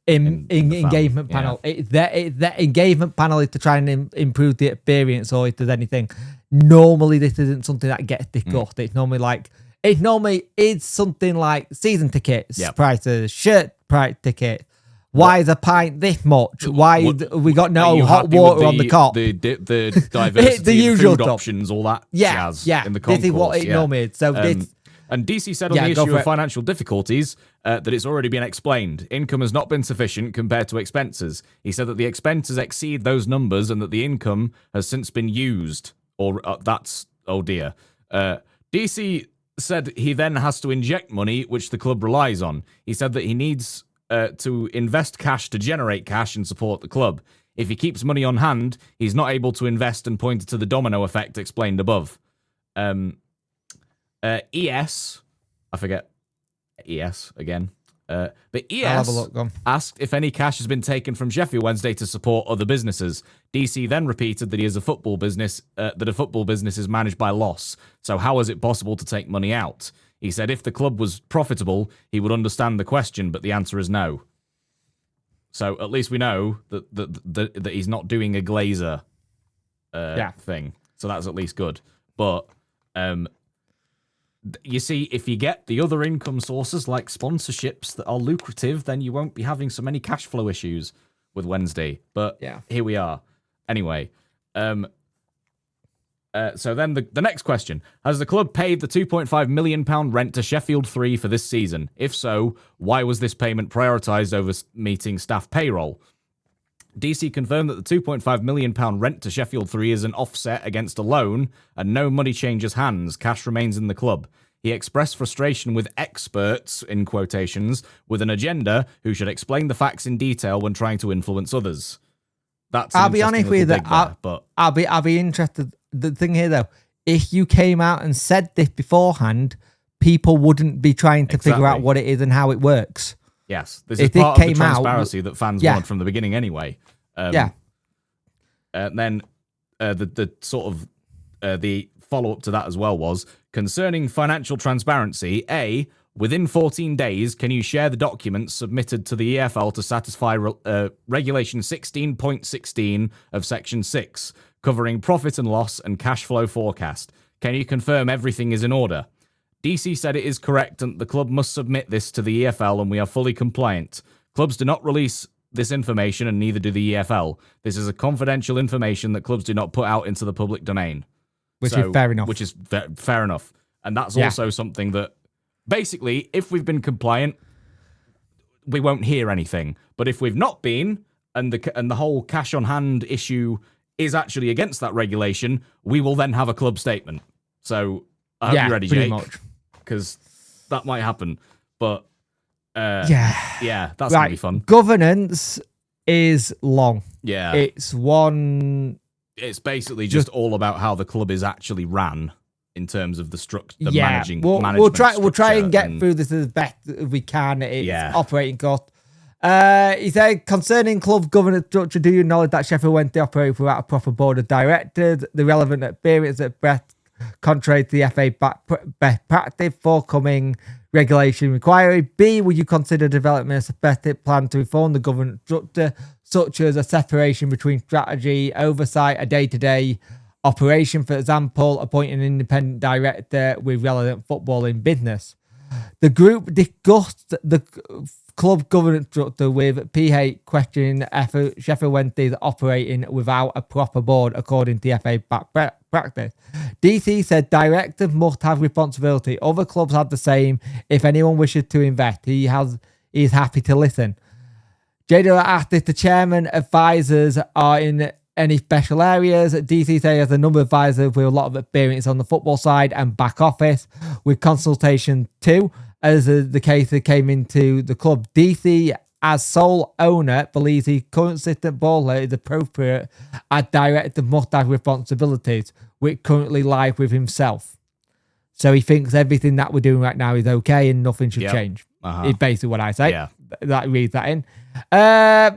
in engagement panel. The engagement panel is to try and improve the experience, or if there's anything. Normally, this isn't something that gets discussed. It's normally is something like season tickets, prices, shirt price ticket. Why is a pint this much? Why we got no hot water on the cop? The diversity, the usual food options, all that jazz in the concourse. This is what it normally is. So and DC said on the issue of financial difficulties that it's already been explained. Income has not been sufficient compared to expenses. He said that the expenses exceed those numbers and that the income has since been used. Or that's, oh dear. DC said he then has to inject money, which the club relies on. He said that he needs to invest cash to generate cash and support the club. If he keeps money on hand, he's not able to invest, and pointed to the domino effect explained above. ES, I forget ES again. But ES asked if any cash has been taken from Sheffield Wednesday to support other businesses. DC then repeated that he is a football business, that a football business is managed by loss. So how is it possible to take money out? He said if the club was profitable, he would understand the question, but the answer is no. So at least we know that he's not doing a Glazer thing. So that's at least good. But you see, if you get the other income sources like sponsorships that are lucrative, then you won't be having so many cash flow issues with Wednesday. But here we are. Anyway, so then the next question. Has the club paid the £2.5 million rent to Sheffield 3 for this season? If so, why was this payment prioritised over meeting staff payroll? DC confirmed that the £2.5 million rent to Sheffield 3 is an offset against a loan and no money changes hands. Cash remains in the club. He expressed frustration with experts, in quotations, with an agenda who should explain the facts in detail when trying to influence others. That's I'll be honest with you, I'll be interested. The thing here, though, if you came out and said this beforehand, people wouldn't be trying to figure out what it is and how it works. Yes, this is part of the transparency that fans wanted from the beginning anyway. And then the sort of the follow-up to that as well was, concerning financial transparency, A, within 14 days, can you share the documents submitted to the EFL to satisfy Regulation 16.16 of Section 6, covering profit and loss and cash flow forecast? Can you confirm everything is in order? DC said it is correct and the club must submit this to the EFL and we are fully compliant. Clubs do not release this information and neither do the EFL. This is a confidential information that clubs do not put out into the public domain. Which is fair enough. Which is fair enough. And that's also something that, basically, if we've been compliant, we won't hear anything. But if we've not been, and the whole cash on hand issue is actually against that regulation, we will then have a club statement. So I hope you're ready, Jake. Because that might happen. But that's going to be fun. Governance is long. Yeah. It's basically just all about how the club is actually ran in terms of the structure, management. We'll try and get through this as best as we can. It's operating cost. He said, concerning club governance structure, do you acknowledge that Sheffield Wednesday operate without a proper board of directors? The relevant experience at best, contrary to the FA best practice, forthcoming regulation requiring. B, would you consider developing a specific plan to reform the governance structure, such as a separation between strategy, oversight, a day-to-day operation, for example, appointing an independent director with relevant footballing business? The group discussed the club governance structure with PH questioning Sheffield Wednesday operating without a proper board according to the FA practice. DC said directors must have responsibility. Other clubs have the same. If anyone wishes to invest, he is happy to listen. JD asked if the chairman advisors are in any special areas. DCC has a number of advisors with a lot of experience on the football side and back office with consultation too, as the case that came into the club. DC, as sole owner, believes the current assistant bowler is appropriate as director must have responsibilities, which currently lie with himself. So he thinks everything that we're doing right now is okay and nothing should change. Is basically what I say. Yeah. That reads that in.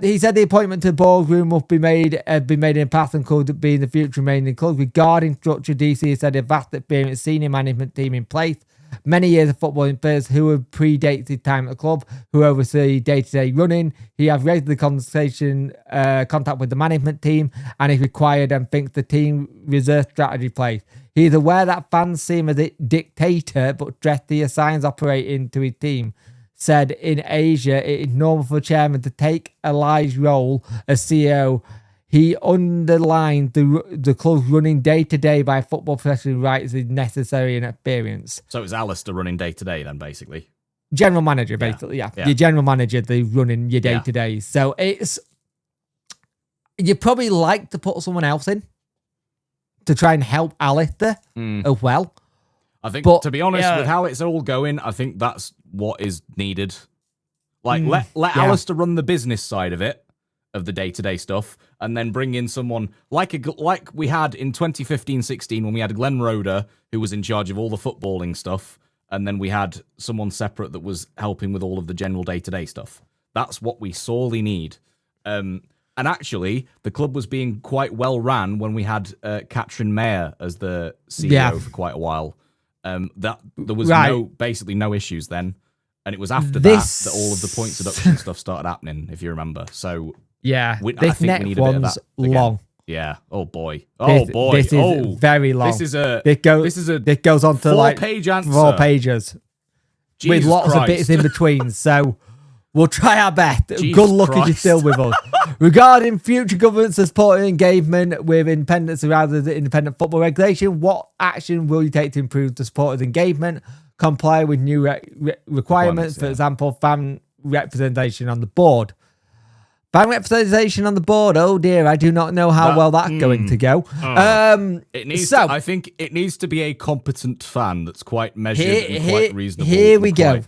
He said the appointment to the boardroom must be made in the past and could be in the future remaining in the club. Regarding structure, DC has said a vast experienced senior management team in place. Many years of footballing players who have predated his time at the club, who oversee day-to-day running. He has regular contact with the management team and if required and thinks the team reserve strategy plays. He is aware that fans see him as a dictator but stressed he assigns operating to his team. Said in Asia, it is normal for a chairman to take a large role as CEO. He underlined the club's running day-to-day by football professional rights is necessary and experience. So it's Alistair running day-to-day then, basically? General manager, basically, yeah. Your general manager, the running your day-to-day. So it's... You'd probably like to put someone else in to try and help Alistair as well. I think, to be honest, with how it's all going, I think that's what is needed. Like, let Alistair run the business side of it, of the day-to-day stuff, and then bring in someone like we had in 2015-16 when we had Glenn Roeder, who was in charge of all the footballing stuff, and then we had someone separate that was helping with all of the general day-to-day stuff. That's what we sorely need. And actually, the club was being quite well ran when we had Katrin Mayer as the CEO for quite a while. That there was basically no issues then, and it was after that all of the point deduction stuff started happening, if you remember. So I think we need a bit of that long. Again. Yeah. Oh boy. Oh boy. This is very long. This is a. This goes on to 4-page answer. 4 pages with lots of bits in between. So we'll try our best. Good luck if you're still with us. Regarding future governance and supporting engagement with independence around the independent football regulation, what action will you take to improve the supporters' engagement, comply with new requirements, for example, fan representation on the board? Fan representation on the board, oh dear, I do not know how well that's going to go. It needs I think it needs to be a competent fan that's quite measured and quite reasonable. Here we go.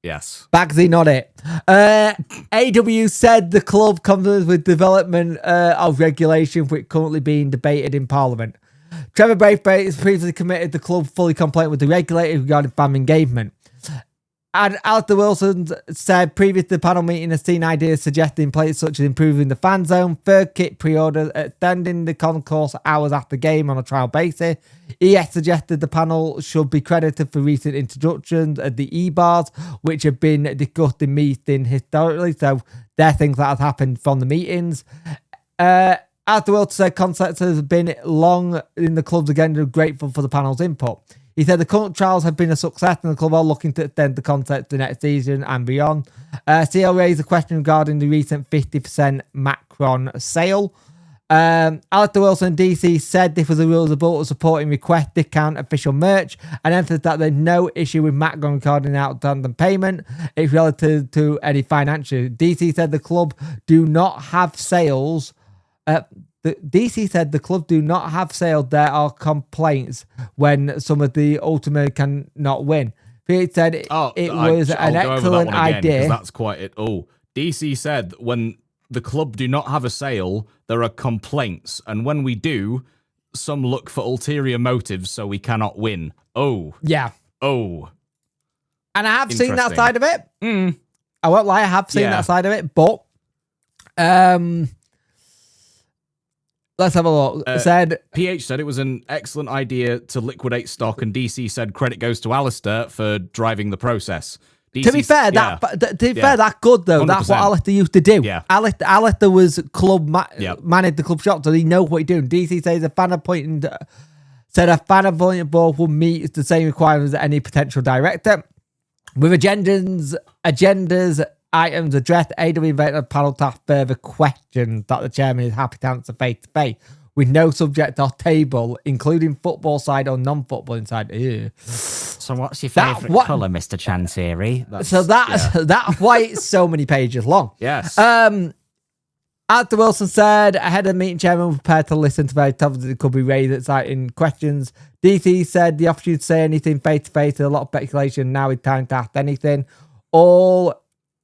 Yes. Bagsy, not it. AW said the club comes with development of regulation which currently being debated in Parliament. Trevor Braithwaite has previously committed the club fully compliant with the regulator regarding fan engagement. And Alistair Wilson said previous to the panel meeting has seen ideas suggested in place such as improving the fan zone, third kit pre-order, extending the concourse hours after game on a trial basis. He has suggested the panel should be credited for recent introductions of the e-bars, which have been discussed in meetings historically. So they're things that have happened from the meetings. Alistair Wilson said concepts have been long in the clubs again and are grateful for the panel's input. He said the current trials have been a success and the club are looking to extend the concept to next season and beyond. CL raised a question regarding the recent 50% Macron sale. Alistair Wilson, DC, said this was a result of supporting request discount official merch and emphasised that there's no issue with Macron recording outstanding payment. It's relative to any financial. DC said the club do not have sales. DC said the club do not have sales. There are complaints when some of the ultimate cannot win. He said it was an excellent idea. That's quite it. DC said when the club do not have a sale, there are complaints, and when we do, some look for ulterior motives, so we cannot win. Yeah. And I have seen that side of it. I won't lie, I have seen that side of it, but let's have a look. PH said it was an excellent idea to liquidate stock, and DC said credit goes to Alistair for driving the process. To be fair, that's good though. 100%. That's what Alistair used to do. Yeah. Alistair was managed the club shop, so he knows what he's doing. DC says a fan appointed board will meet the same requirements as any potential director. With agendas items addressed, AW invited the panel to ask further questions that the chairman is happy to answer face to face, with no subject or table, including football side or non-football inside. Ew. So what's your favourite colour, Mr. Chansiri? That's why it's so many pages long. Yes. Arthur Wilson said, ahead of the meeting, chairman was prepared to listen to very topics that could be raised, exciting questions. DC said the opportunity to say anything face-to-face, a lot of speculation, now is time to ask anything. All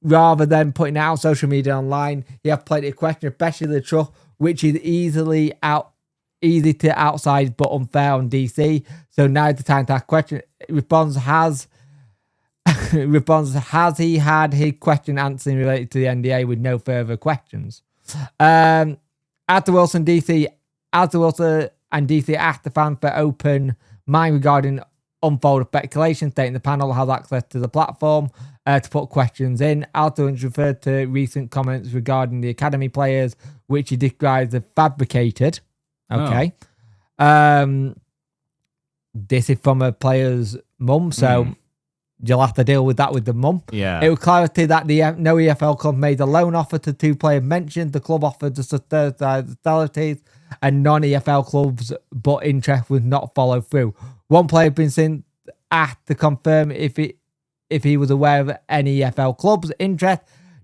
rather than putting it out on social media online, he had plenty of questions, especially the truth, which is easy to outside but unfair on DC. So now is the time to ask questions. Response, has he had his question answering related to the NDA with no further questions? Arthur Wilson and DC asked the fans for open mind regarding unfolded speculation, stating the panel has access to the platform to put questions in. Arthur referred to recent comments regarding the academy players, which he describes as fabricated. Okay. This is from a player's mum, so you'll have to deal with that with the mum. Yeah. It was clarity that no EFL club made a loan offer to two players mentioned. The club offered just facilities and non-EFL clubs, but interest was not followed through. One player had been asked to confirm if he was aware of any EFL clubs' interest.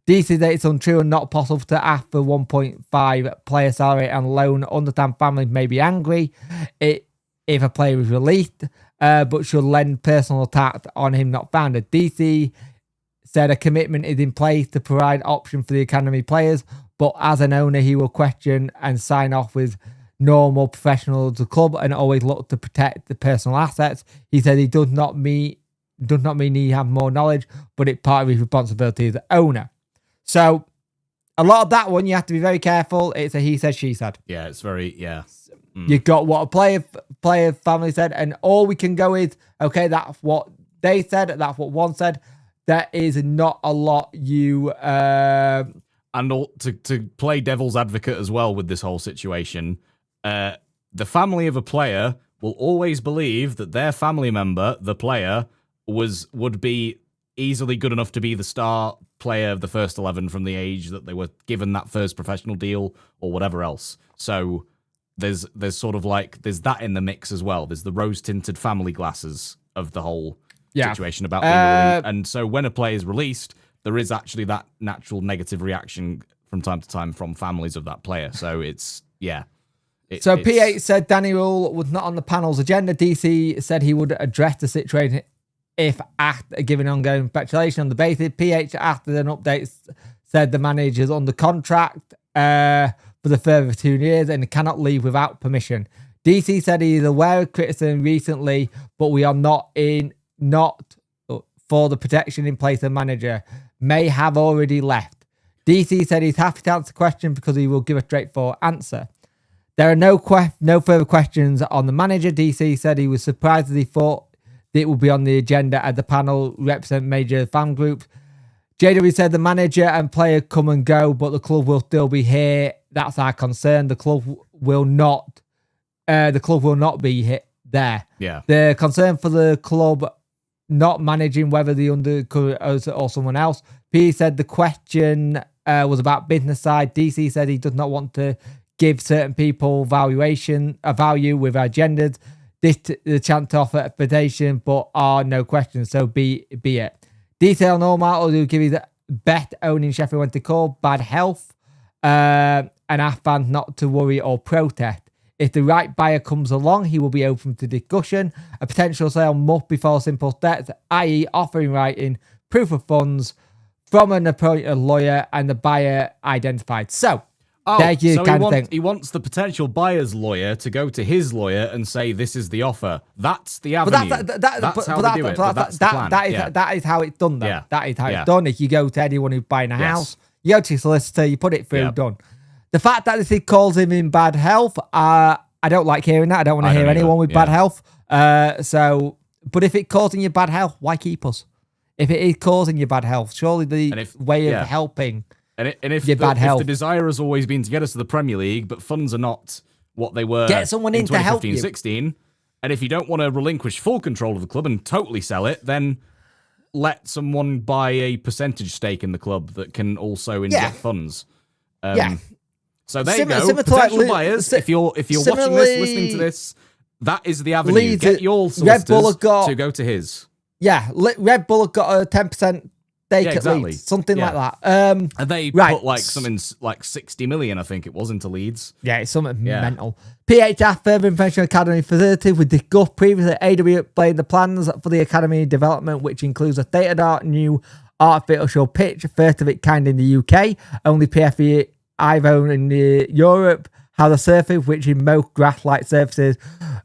DC that it's untrue and not possible to ask for 1.5 player salary and loan. Understand families may be angry if a player is released, but should lend personal attack on him not founded. DC said a commitment is in place to provide option for the academy players, but as an owner, he will question and sign off with normal professionals of the club and always look to protect the personal assets. He said he does not mean he have more knowledge, but it's part of his responsibility as the owner. So a lot of that one, you have to be very careful. It's a he said, she said. Yeah, it's very, You've got what a player family said, and all we can go is, okay, that's what they said, that's what one said. There is not a lot you... And to play devil's advocate as well with this whole situation, the family of a player will always believe that their family member, the player, would be easily good enough to be the star player of the first 11 from the age that they were given that first professional deal or whatever else. So there's sort of like, there's that in the mix as well. There's the rose-tinted family glasses of the whole situation about being released. And so when a player is released, there is actually that natural negative reaction from time to time from families of that player. So it's, So P8 said Danny Rule was not on the panel's agenda. DC said he would address the situation if asked, given ongoing speculation on the basis. PH, after an update, said the manager is under contract for the further 2 years and cannot leave without permission. DC said he is aware of criticism recently, but we are not for the protection in place of manager. May have already left. DC said he's happy to answer the question because he will give a straightforward answer. There are no further questions on the manager. DC said he was surprised as he thought it would be on the agenda as the panel represent major fan groups. JW said the manager and player come and go, but the club will still be here. That's our concern. The club will not be there. Yeah. The concern for the club not managing whether the undercurrent or someone else. P said the question was about business side. DC said he does not want to give certain people value with agendas. The chance to offer expectation, but are no questions. So be it. Detail normal will give you the bet owning Sheffield when to call bad health and ask fans not to worry or protest. If the right buyer comes along, he will be open to discussion. A potential sale must be for simple steps, i.e. offering writing, proof of funds from an appointed lawyer and the buyer identified. So, he wants the potential buyer's lawyer to go to his lawyer and say, this is the offer. That's the avenue. That's how they do it. That's the plan. That is how it's done, though. Yeah. That is how it's done. If you go to anyone who's buying a house, you go to your solicitor, you put it through, done. The fact that this calls him in bad health, I don't like hearing that. I don't want to hear anyone with bad health. But if it's causing you bad health, why keep us? If it is causing you bad health, surely the way of helping... And if the desire has always been to get us to the Premier League, but funds are not what they were get someone in to help you. 16, and if you don't want to relinquish full control of the club and totally sell it, then let someone buy a percentage stake in the club that can also inject funds. So there you go. Potential buyers, if you're watching this, listening to this, that is the avenue. Get your solicitors to go to his. Yeah, Red Bull have got a 10% stake at Leeds, something like that. And they put like something like 60 million, I think it was, into Leeds. Yeah, it's something mental. PHF Further Information Academy facility with discussed previously. AW explained the plans for the academy development, which includes a state-of-the-art new artificial pitch, first of its kind in the UK, only PFE Ivone in Europe, has a surface which in most grass-like surfaces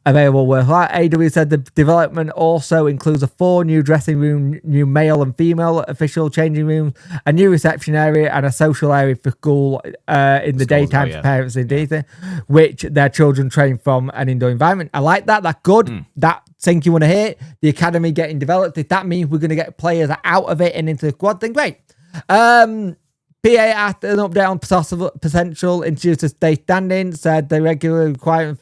available worldwide. AW said the development also includes 4 new dressing room, new male and female official changing rooms, a new reception area, and a social area for school in the daytime for parents in data, which their children train from an indoor environment. I like that. That's good. That think you want to hear. The academy getting developed. If that means we're going to get players out of it and into the squad, then great. PA, after an update on potential introduced a state standing, said the regular requirement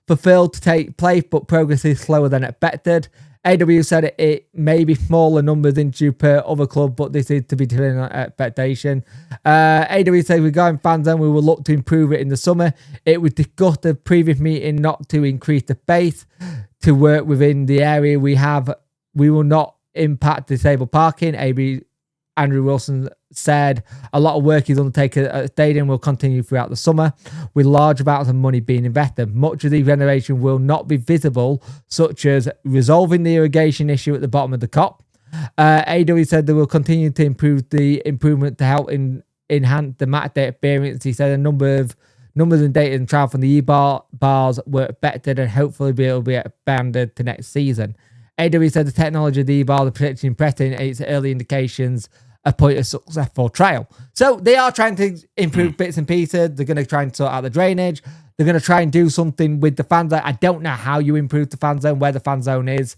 fulfilled to take place, but progress is slower than expected. AW said it may be smaller numbers introduced per other club, but this is to be determined on expectation. AW said regarding fan zone, we will look to improve it in the summer. It was discussed at the previous meeting not to increase the space to work within the area we have. We will not impact disabled parking. Andrew Wilson said a lot of work is undertaken at the stadium will continue throughout the summer with large amounts of money being invested. Much of the renovation will not be visible, such as resolving the irrigation issue at the bottom of the cop. AW said they will continue to improve the improvement to help enhance the match day experience. He said a numbers and data and trial from the bars were affected and hopefully will be expanded to next season. AW said the technology of the bar, the protection impressing its early indications a point of successful trial. So they are trying to improve bits and pieces. They're going to try and sort out the drainage. They're going to try and do something with the fan zone. I don't know how you improve the fan zone, where the fan zone is.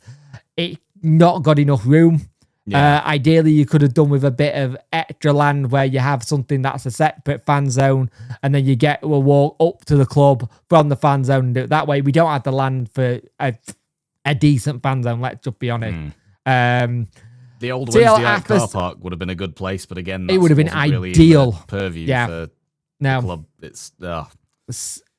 It's not got enough room. Ideally, you could have done with a bit of extra land where you have something that's a separate fan zone, and then you get a walk up to the club from the fan zone and do it that way. We don't have the land for a decent fan zone, let's just be honest. The old Wednesday night car park would have been a good place, but again, it would have been ideal. Really purview for the club. It's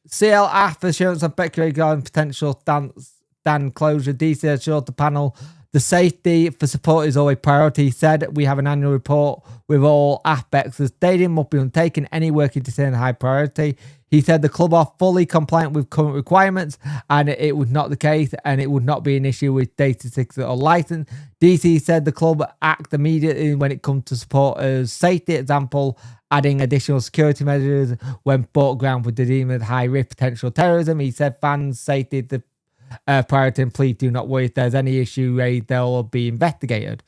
CL after assurance on Beckley regarding potential stand closure. DC assured the panel the safety for support is always priority. He said we have an annual report with all aspects. The stadium must be undertaken. Any work is considered high priority. He said the club are fully compliant with current requirements, and it was not the case, and it would not be an issue with data certificate or license. DC said the club act immediately when it comes to supporters' safety. Example, adding additional security measures when bought ground with the deemed high risk potential terrorism. He said fans' safety is the priority, and please do not worry if there's any issue raised, they'll be investigated.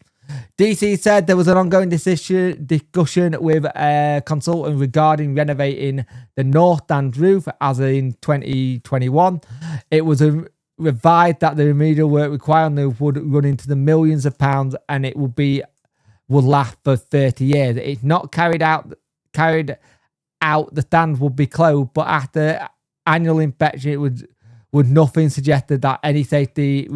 DC said there was an ongoing discussion with a consultant regarding renovating the north stand roof as in 2021. It was revised that the remedial work required on the roof would run into the millions of pounds and it would last for 30 years. It's not carried out, the stand would be closed, but after annual inspection, it would nothing suggested that any safety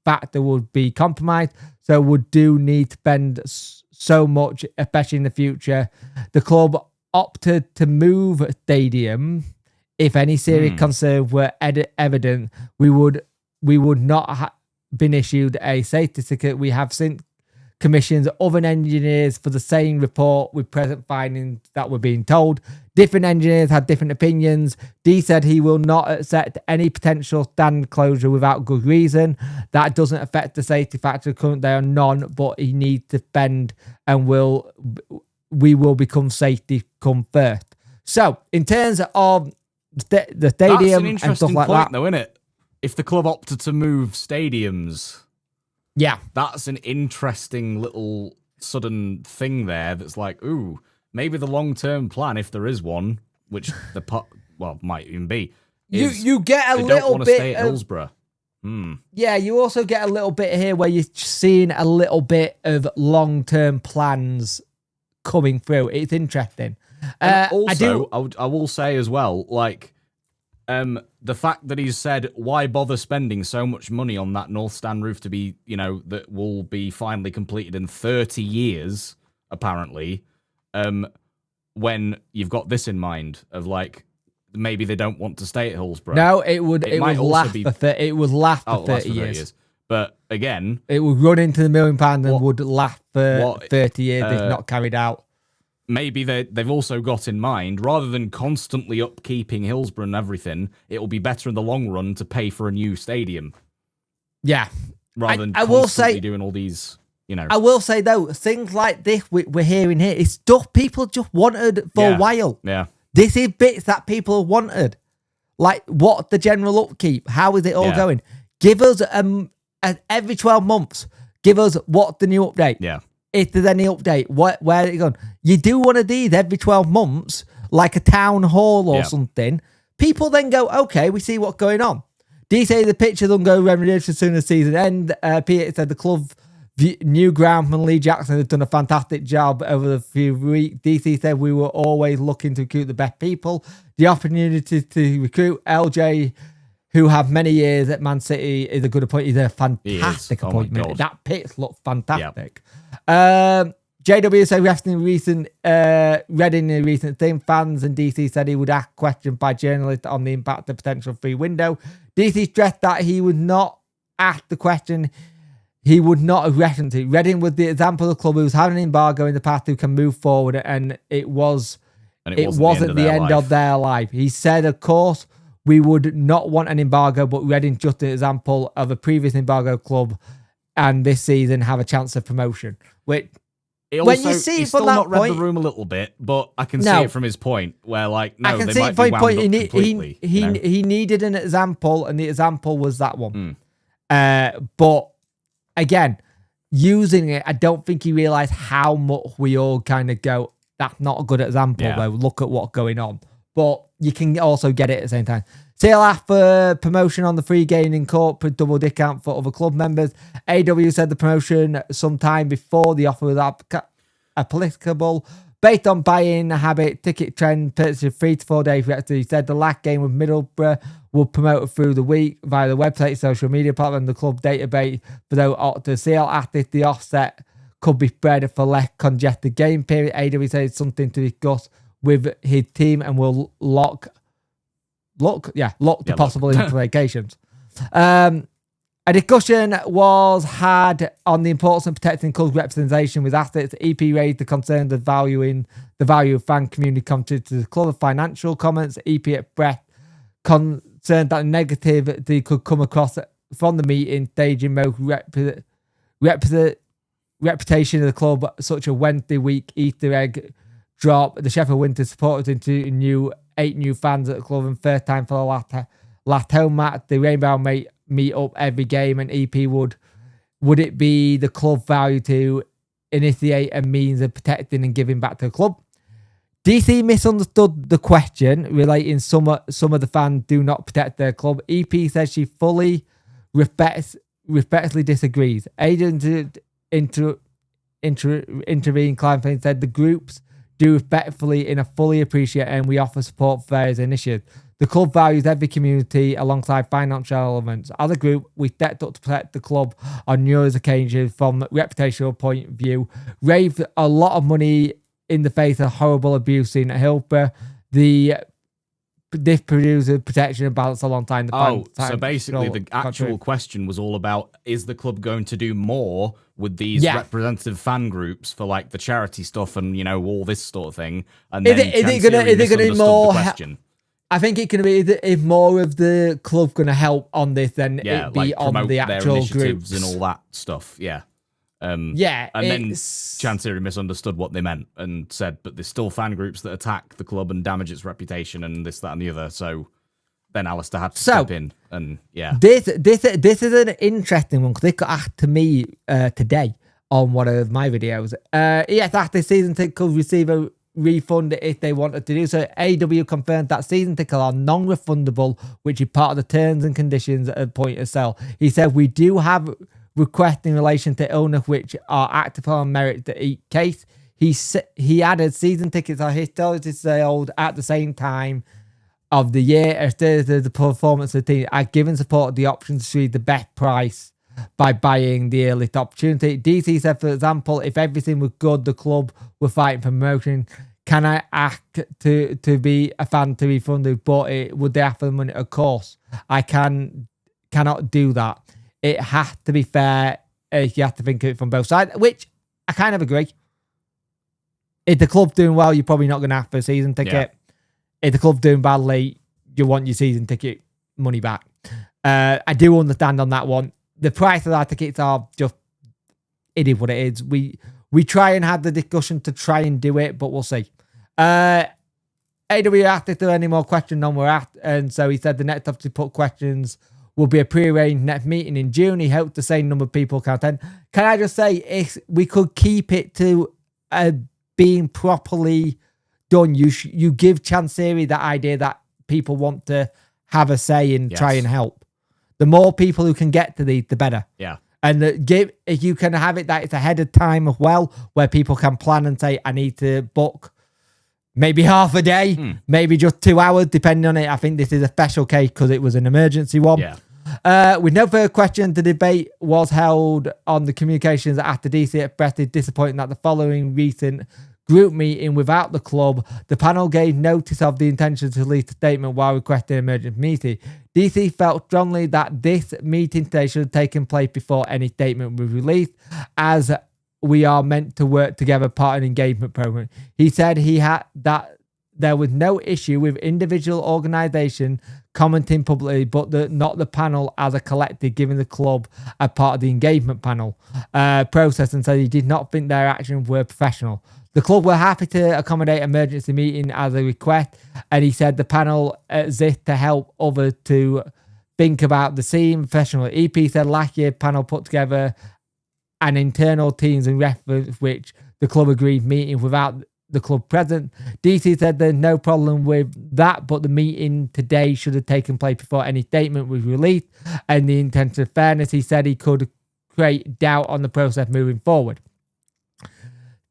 factor would be compromised. So would do need to spend so much, especially in the future. The club opted to move stadium. If any serious concern were evident, we would not have been issued a safety certificate. We have since commissioned other engineers for the same report with present findings that were being told. Different engineers had different opinions. D said he will not accept any potential stand closure without good reason. That doesn't affect the safety factor. Currently, there are none, but he needs to spend and we will become safety come first. So, in terms of the stadium and stuff like that, though, isn't it? If the club opted to move stadiums, yeah, that's an interesting little sudden thing there. That's like, ooh, maybe the long-term plan, if there is one, which might even be, is you get a little bit stay at Hillsborough. Yeah, you also get a little bit here where you're seeing a little bit of long-term plans coming through. It's interesting. Also, I will say as well, like, The fact that he's said, why bother spending so much money on that North Stand roof to be, that will be finally completed in 30 years, apparently, when you've got this in mind of like, maybe they don't want to stay at Hillsborough. No, it would last for 30 years. But again, it would run into the £1 million and would last for 30 years if not carried out. Maybe they've also got in mind, rather than constantly upkeeping Hillsborough and everything, it will be better in the long run to pay for a new stadium. Yeah. Rather than constantly doing all these, I will say, though, things like this we're hearing here is stuff people just wanted for a while. Yeah. This is bits that people wanted. Like, what's the general upkeep? How is it all going? Give us, every 12 months, give us what's the new update. Yeah. If there's any update, where is it going? You do one of these every 12 months, like a town hall or something. People then go, okay, we see what's going on. DC, the pictures will go remediation as soon as season end. Peter said the club new groundman Lee Jackson has done a fantastic job over the few weeks. DC said we were always looking to recruit the best people. The opportunity to recruit LJ, who have many years at Man City, is a good appointment. He's a fantastic appointment. That pitch looks fantastic. JW said read in the recent thing, fans and DC said he would ask questions by journalists on the impact of potential free window. DC stressed that he would not ask the question he would not have referenced it. Reading was the example of the club who was having an embargo in the past who can move forward, and it wasn't the end of their life. He said, of course, we would not want an embargo, but Reading just an example of a previous embargo club and this season have a chance of promotion. Which, when you see he's from still that not read point, the room a little bit, but I can see it from his point where, like, no, I can they see might it from be his wound point. up completely. He needed an example, and the example was that one. But again, using it, I don't think he realised how much we all kind of go, that's not a good example, though. Look at what's going on. But you can also get it at the same time. CLF for promotion on the free gaming corporate double discount for other club members. AW said the promotion sometime before the offer was applicable. Based on buy-in habit, ticket trend, purchase 3 to 4 days. He said the last game with Middlesbrough will promote it through the week via the website, social media platform, and the club database. For those to CL after the offset could be spread for less congested game period. AW said it's something to discuss with his team and will lock the possible implications. A discussion was had on the importance of protecting club representation with assets. EP raised the concern of valuing the value of fan community contributed to the club. Financial comments. EP expressed concern that negativity could come across from the meeting, staging most reputation of the club, such a Wednesday week Easter egg drop. The Sheffield Winter supporters into 8 new fans at the club, and first time for the last home match. The Rainbow meet up every game, and EP would it be the club value to initiate a means of protecting and giving back to the club? DC misunderstood the question, relating some of the fans do not protect their club. EP says she fully respectfully disagrees. Agent intervened. Klein said the groups do respectfully and fully appreciate, and we offer support for various initiatives. The club values every community alongside financial elements. As a group, we stepped up to protect the club on numerous occasions from a reputational point of view, raised a lot of money in the face of horrible abuse in Hillsborough. This produces protection and balance alongside the so basically the actual question was all about, is the club going to do more with these representative fan groups for like the charity stuff and all this sort of thing? And then is it going to be more? I think it can be if more of the club going to help on this than it be like on the actual groups and all that stuff. And then Chancery misunderstood what they meant and said, but there's still fan groups that attack the club and damage its reputation and this, that, and the other. So then Alistair had to step in, and this is an interesting one because it got asked to me today on one of my videos. Yes, after season ticket could receive a refund if they wanted to do so. AW confirmed that season tickets are non-refundable, which is part of the terms and conditions at the point of sale. He said, we do have requests in relation to illness which are active on merit to each case. He added season tickets are historically sold at the same time of the year as the performance of the team. I've given support the option to receive the best price by buying the earliest opportunity. DC said, for example, if everything was good, the club were fighting for promotion. Can I ask to be a fan to be funded? But would they have the money? Of course, I cannot do that. It has to be fair. You have to think of it from both sides, which I kind of agree. If the club's doing well, you're probably not going to ask for a season ticket. Yeah. If the club's doing badly, you want your season ticket money back. I do understand on that one. The price of our tickets are just, it is what it is. We try and have the discussion to try and do it, but we'll see. AW asked if there are any more questions on we're at, and so he said the next time to put questions will be a pre-arranged next meeting in June. He hoped the same number of people can attend. Can I just say, if we could keep it to being properly done, you give Chancery that idea that people want to have a say and try and help. The more people who can get to these, the better. Yeah. And if you can have it that it's ahead of time as well, where people can plan and say, I need to book maybe half a day, maybe just 2 hours, depending on it. I think this is a special case because it was an emergency one. Yeah. With no further question, the debate was held on the communications after DC expressed its disappointment that the following recent group meeting without the club, the panel gave notice of the intention to release a statement while requesting an emergency meeting. DC felt strongly that this meeting today should have taken place before any statement was released, as we are meant to work together part of an engagement program. He said that there was no issue with individual organisation commenting publicly, but not the panel as a collective, given the club a part of the engagement panel process, and said he did not think their actions were professional. The club were happy to accommodate emergency meeting as a request, and he said the panel exists to help others to think about the scene professionally. EP said last year panel put together an internal teams and reference which the club agreed meeting without the club present. DC said there's no problem with that, but the meeting today should have taken place before any statement was released, and the intention of fairness, he said he could create doubt on the process moving forward.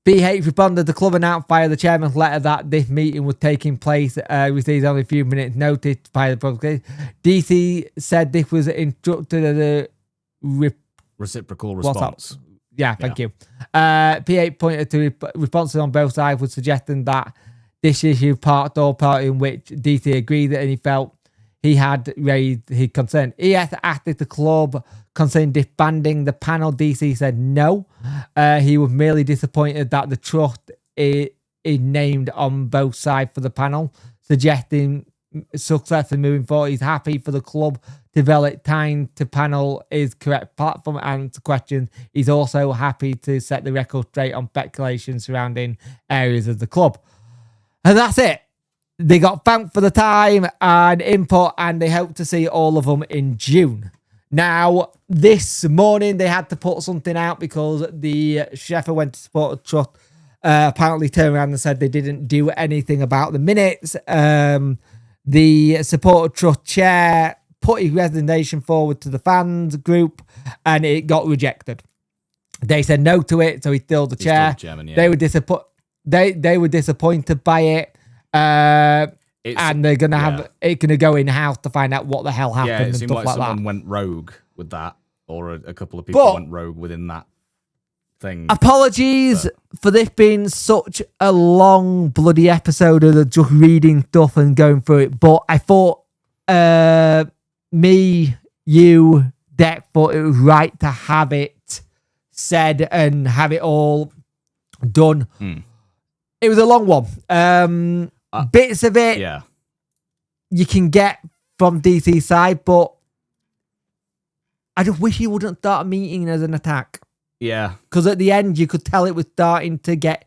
BH responded, the club announced via the chairman's letter that this meeting was taking place, received only a few minutes notice by the public. DC said this was instructed as a reciprocal response. Yeah, thank you. P8 pointed to responses on both sides, was suggesting that this issue part all party in which DC agreed that, and he felt he had raised his concern. ES asked if the club considered disbanding the panel. DC said no. He was merely disappointed that the trust is named on both sides for the panel, suggesting success in moving forward. He's happy for the club to develop time to panel is correct platform and answer questions. He's also happy to set the record straight on speculation surrounding areas of the club. And that's it. They got thanked for the time and input, and they hope to see all of them in June. Now, this morning they had to put something out because the Sheffield went to support a trust apparently turned around and said they didn't do anything about the minutes. The supporter trust chair put his resignation forward to the fans group, and it got rejected. They said no to it, so he's still the chair. Still German, yeah. They were disappointed by it. And they're gonna have it gonna go in house to find out what the hell happened. Yeah, it and seemed stuff like like someone that. went rogue with that, or a couple of people went rogue within that thing. Apologies for this being such a long bloody episode of just reading stuff and going through it, but I thought me, you, Deck thought it was right to have it said and have it all done. It was a long one. Bits of it you can get from DC side, but I just wish you wouldn't start a meeting as an attack. Yeah. Because at the end, you could tell it was starting to get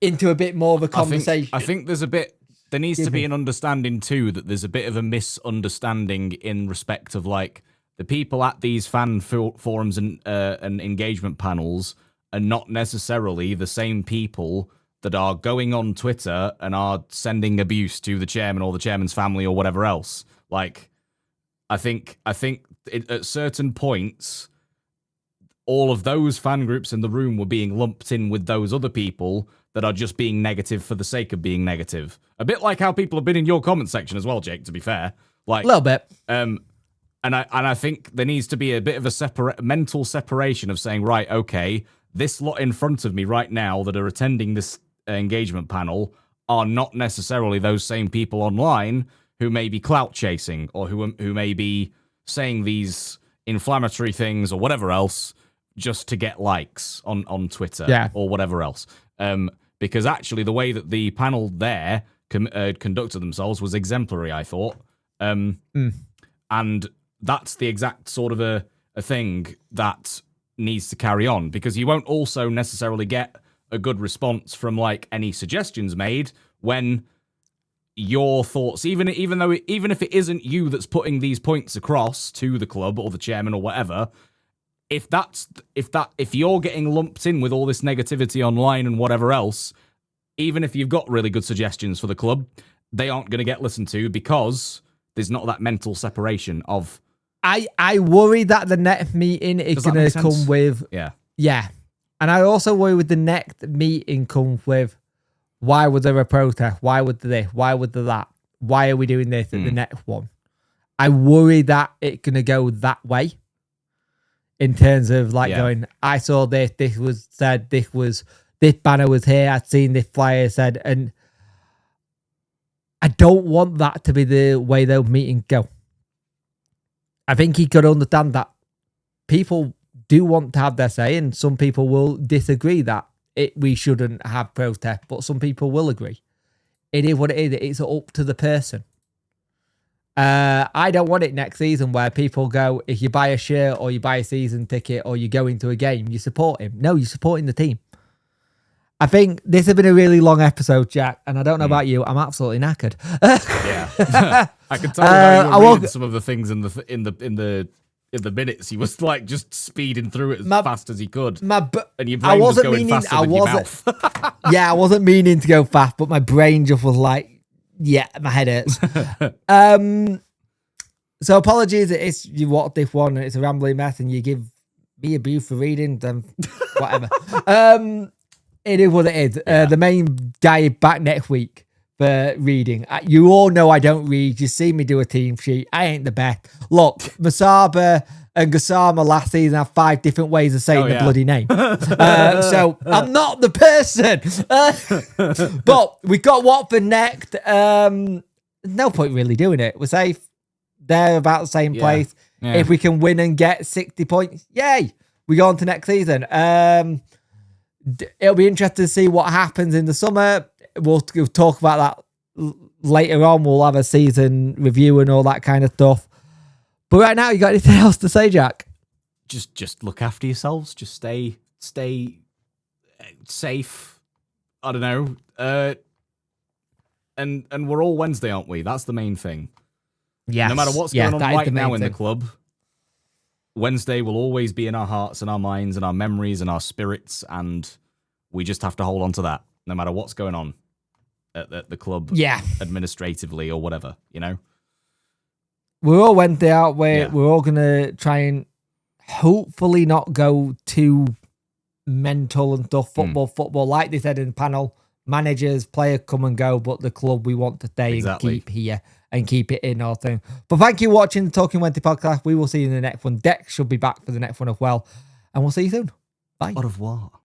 into a bit more of a conversation. I think there's a bit, there needs to be an understanding too, that there's a bit of a misunderstanding in respect of like the people at these fan forums and engagement panels are not necessarily the same people that are going on Twitter and are sending abuse to the chairman or the chairman's family or whatever else. Like, I think at certain points, all of those fan groups in the room were being lumped in with those other people that are just being negative for the sake of being negative. A bit like how people have been in your comment section as well, Jake, to be fair. Like, a little bit. And I think there needs to be a bit of a mental separation of saying, right, okay, this lot in front of me right now that are attending this engagement panel are not necessarily those same people online who may be clout chasing or who may be saying these inflammatory things or whatever else just to get likes on Twitter or whatever else. Because actually the way that the panel there conducted themselves was exemplary, I thought. And that's the exact sort of a thing that needs to carry on, because you won't also necessarily get a good response from like any suggestions made when your thoughts, even if it isn't you that's putting these points across to the club or the chairman or whatever, if you're getting lumped in with all this negativity online and whatever else, even if you've got really good suggestions for the club, they aren't going to get listened to because there's not that mental separation of. I worry that the next meeting is going to come with yeah, and I also worry with the next meeting comes with, why was there a protest? Why would this? Why would there that? Why are we doing this at the next one? I worry that it's going to go that way in terms of like going, I saw this was said, this banner was here, I'd seen this flyer said, and I don't want that to be the way those meetings go. I think he could understand that people do want to have their say, and some people will disagree that we shouldn't have protest, but some people will agree. It is what it is. It's up to the person. I don't want it next season where people go, if you buy a shirt or you buy a season ticket or you go into a game, you support him. No, you're supporting the team. I think this has been a really long episode, Jack, and I don't know about you. I'm absolutely knackered. Yeah, I can tell how you were reading some of the things in the minutes. He was like just speeding through it as fast as he could, and your brain was going faster than your mouth. Yeah, I wasn't meaning to go fast, but my brain just was like, yeah, my head hurts. So apologies, it's you watch this one and it's a rambling mess, and you give me a boo for reading, then whatever. It is what it is. The main guy back next week for reading. You all know I don't read. You see me do a team sheet. I ain't the best. Look, Masaba and Gassama last season have 5 different ways of saying the bloody name. So I'm not the person. But we've got Watford next. No point really doing it. We're safe. They're about the same place. Yeah. If we can win and get 60 points, yay. We go on to next season. It'll be interesting to see what happens in the summer. We'll talk about that later on. We'll have a season review and all that kind of stuff. But right now, you got anything else to say, Jack? Just look after yourselves. Just stay safe. I don't know. And we're all Wednesday, aren't we? That's the main thing. Yes. No matter what's going on right now in the club, Wednesday will always be in our hearts and our minds and our memories and our spirits, and we just have to hold on to that, no matter what's going on at the club, administratively or whatever, you know? We're all Wednesday out where we're all going to try and hopefully not go too mental and stuff. Football, like they said in the panel, managers, players come and go, but the club we want to stay and keep here and keep it in our thing. But thank you for watching the Talking Wednesday podcast. We will see you in the next one. Dex should be back for the next one as well. And we'll see you soon. Bye. Au revoir.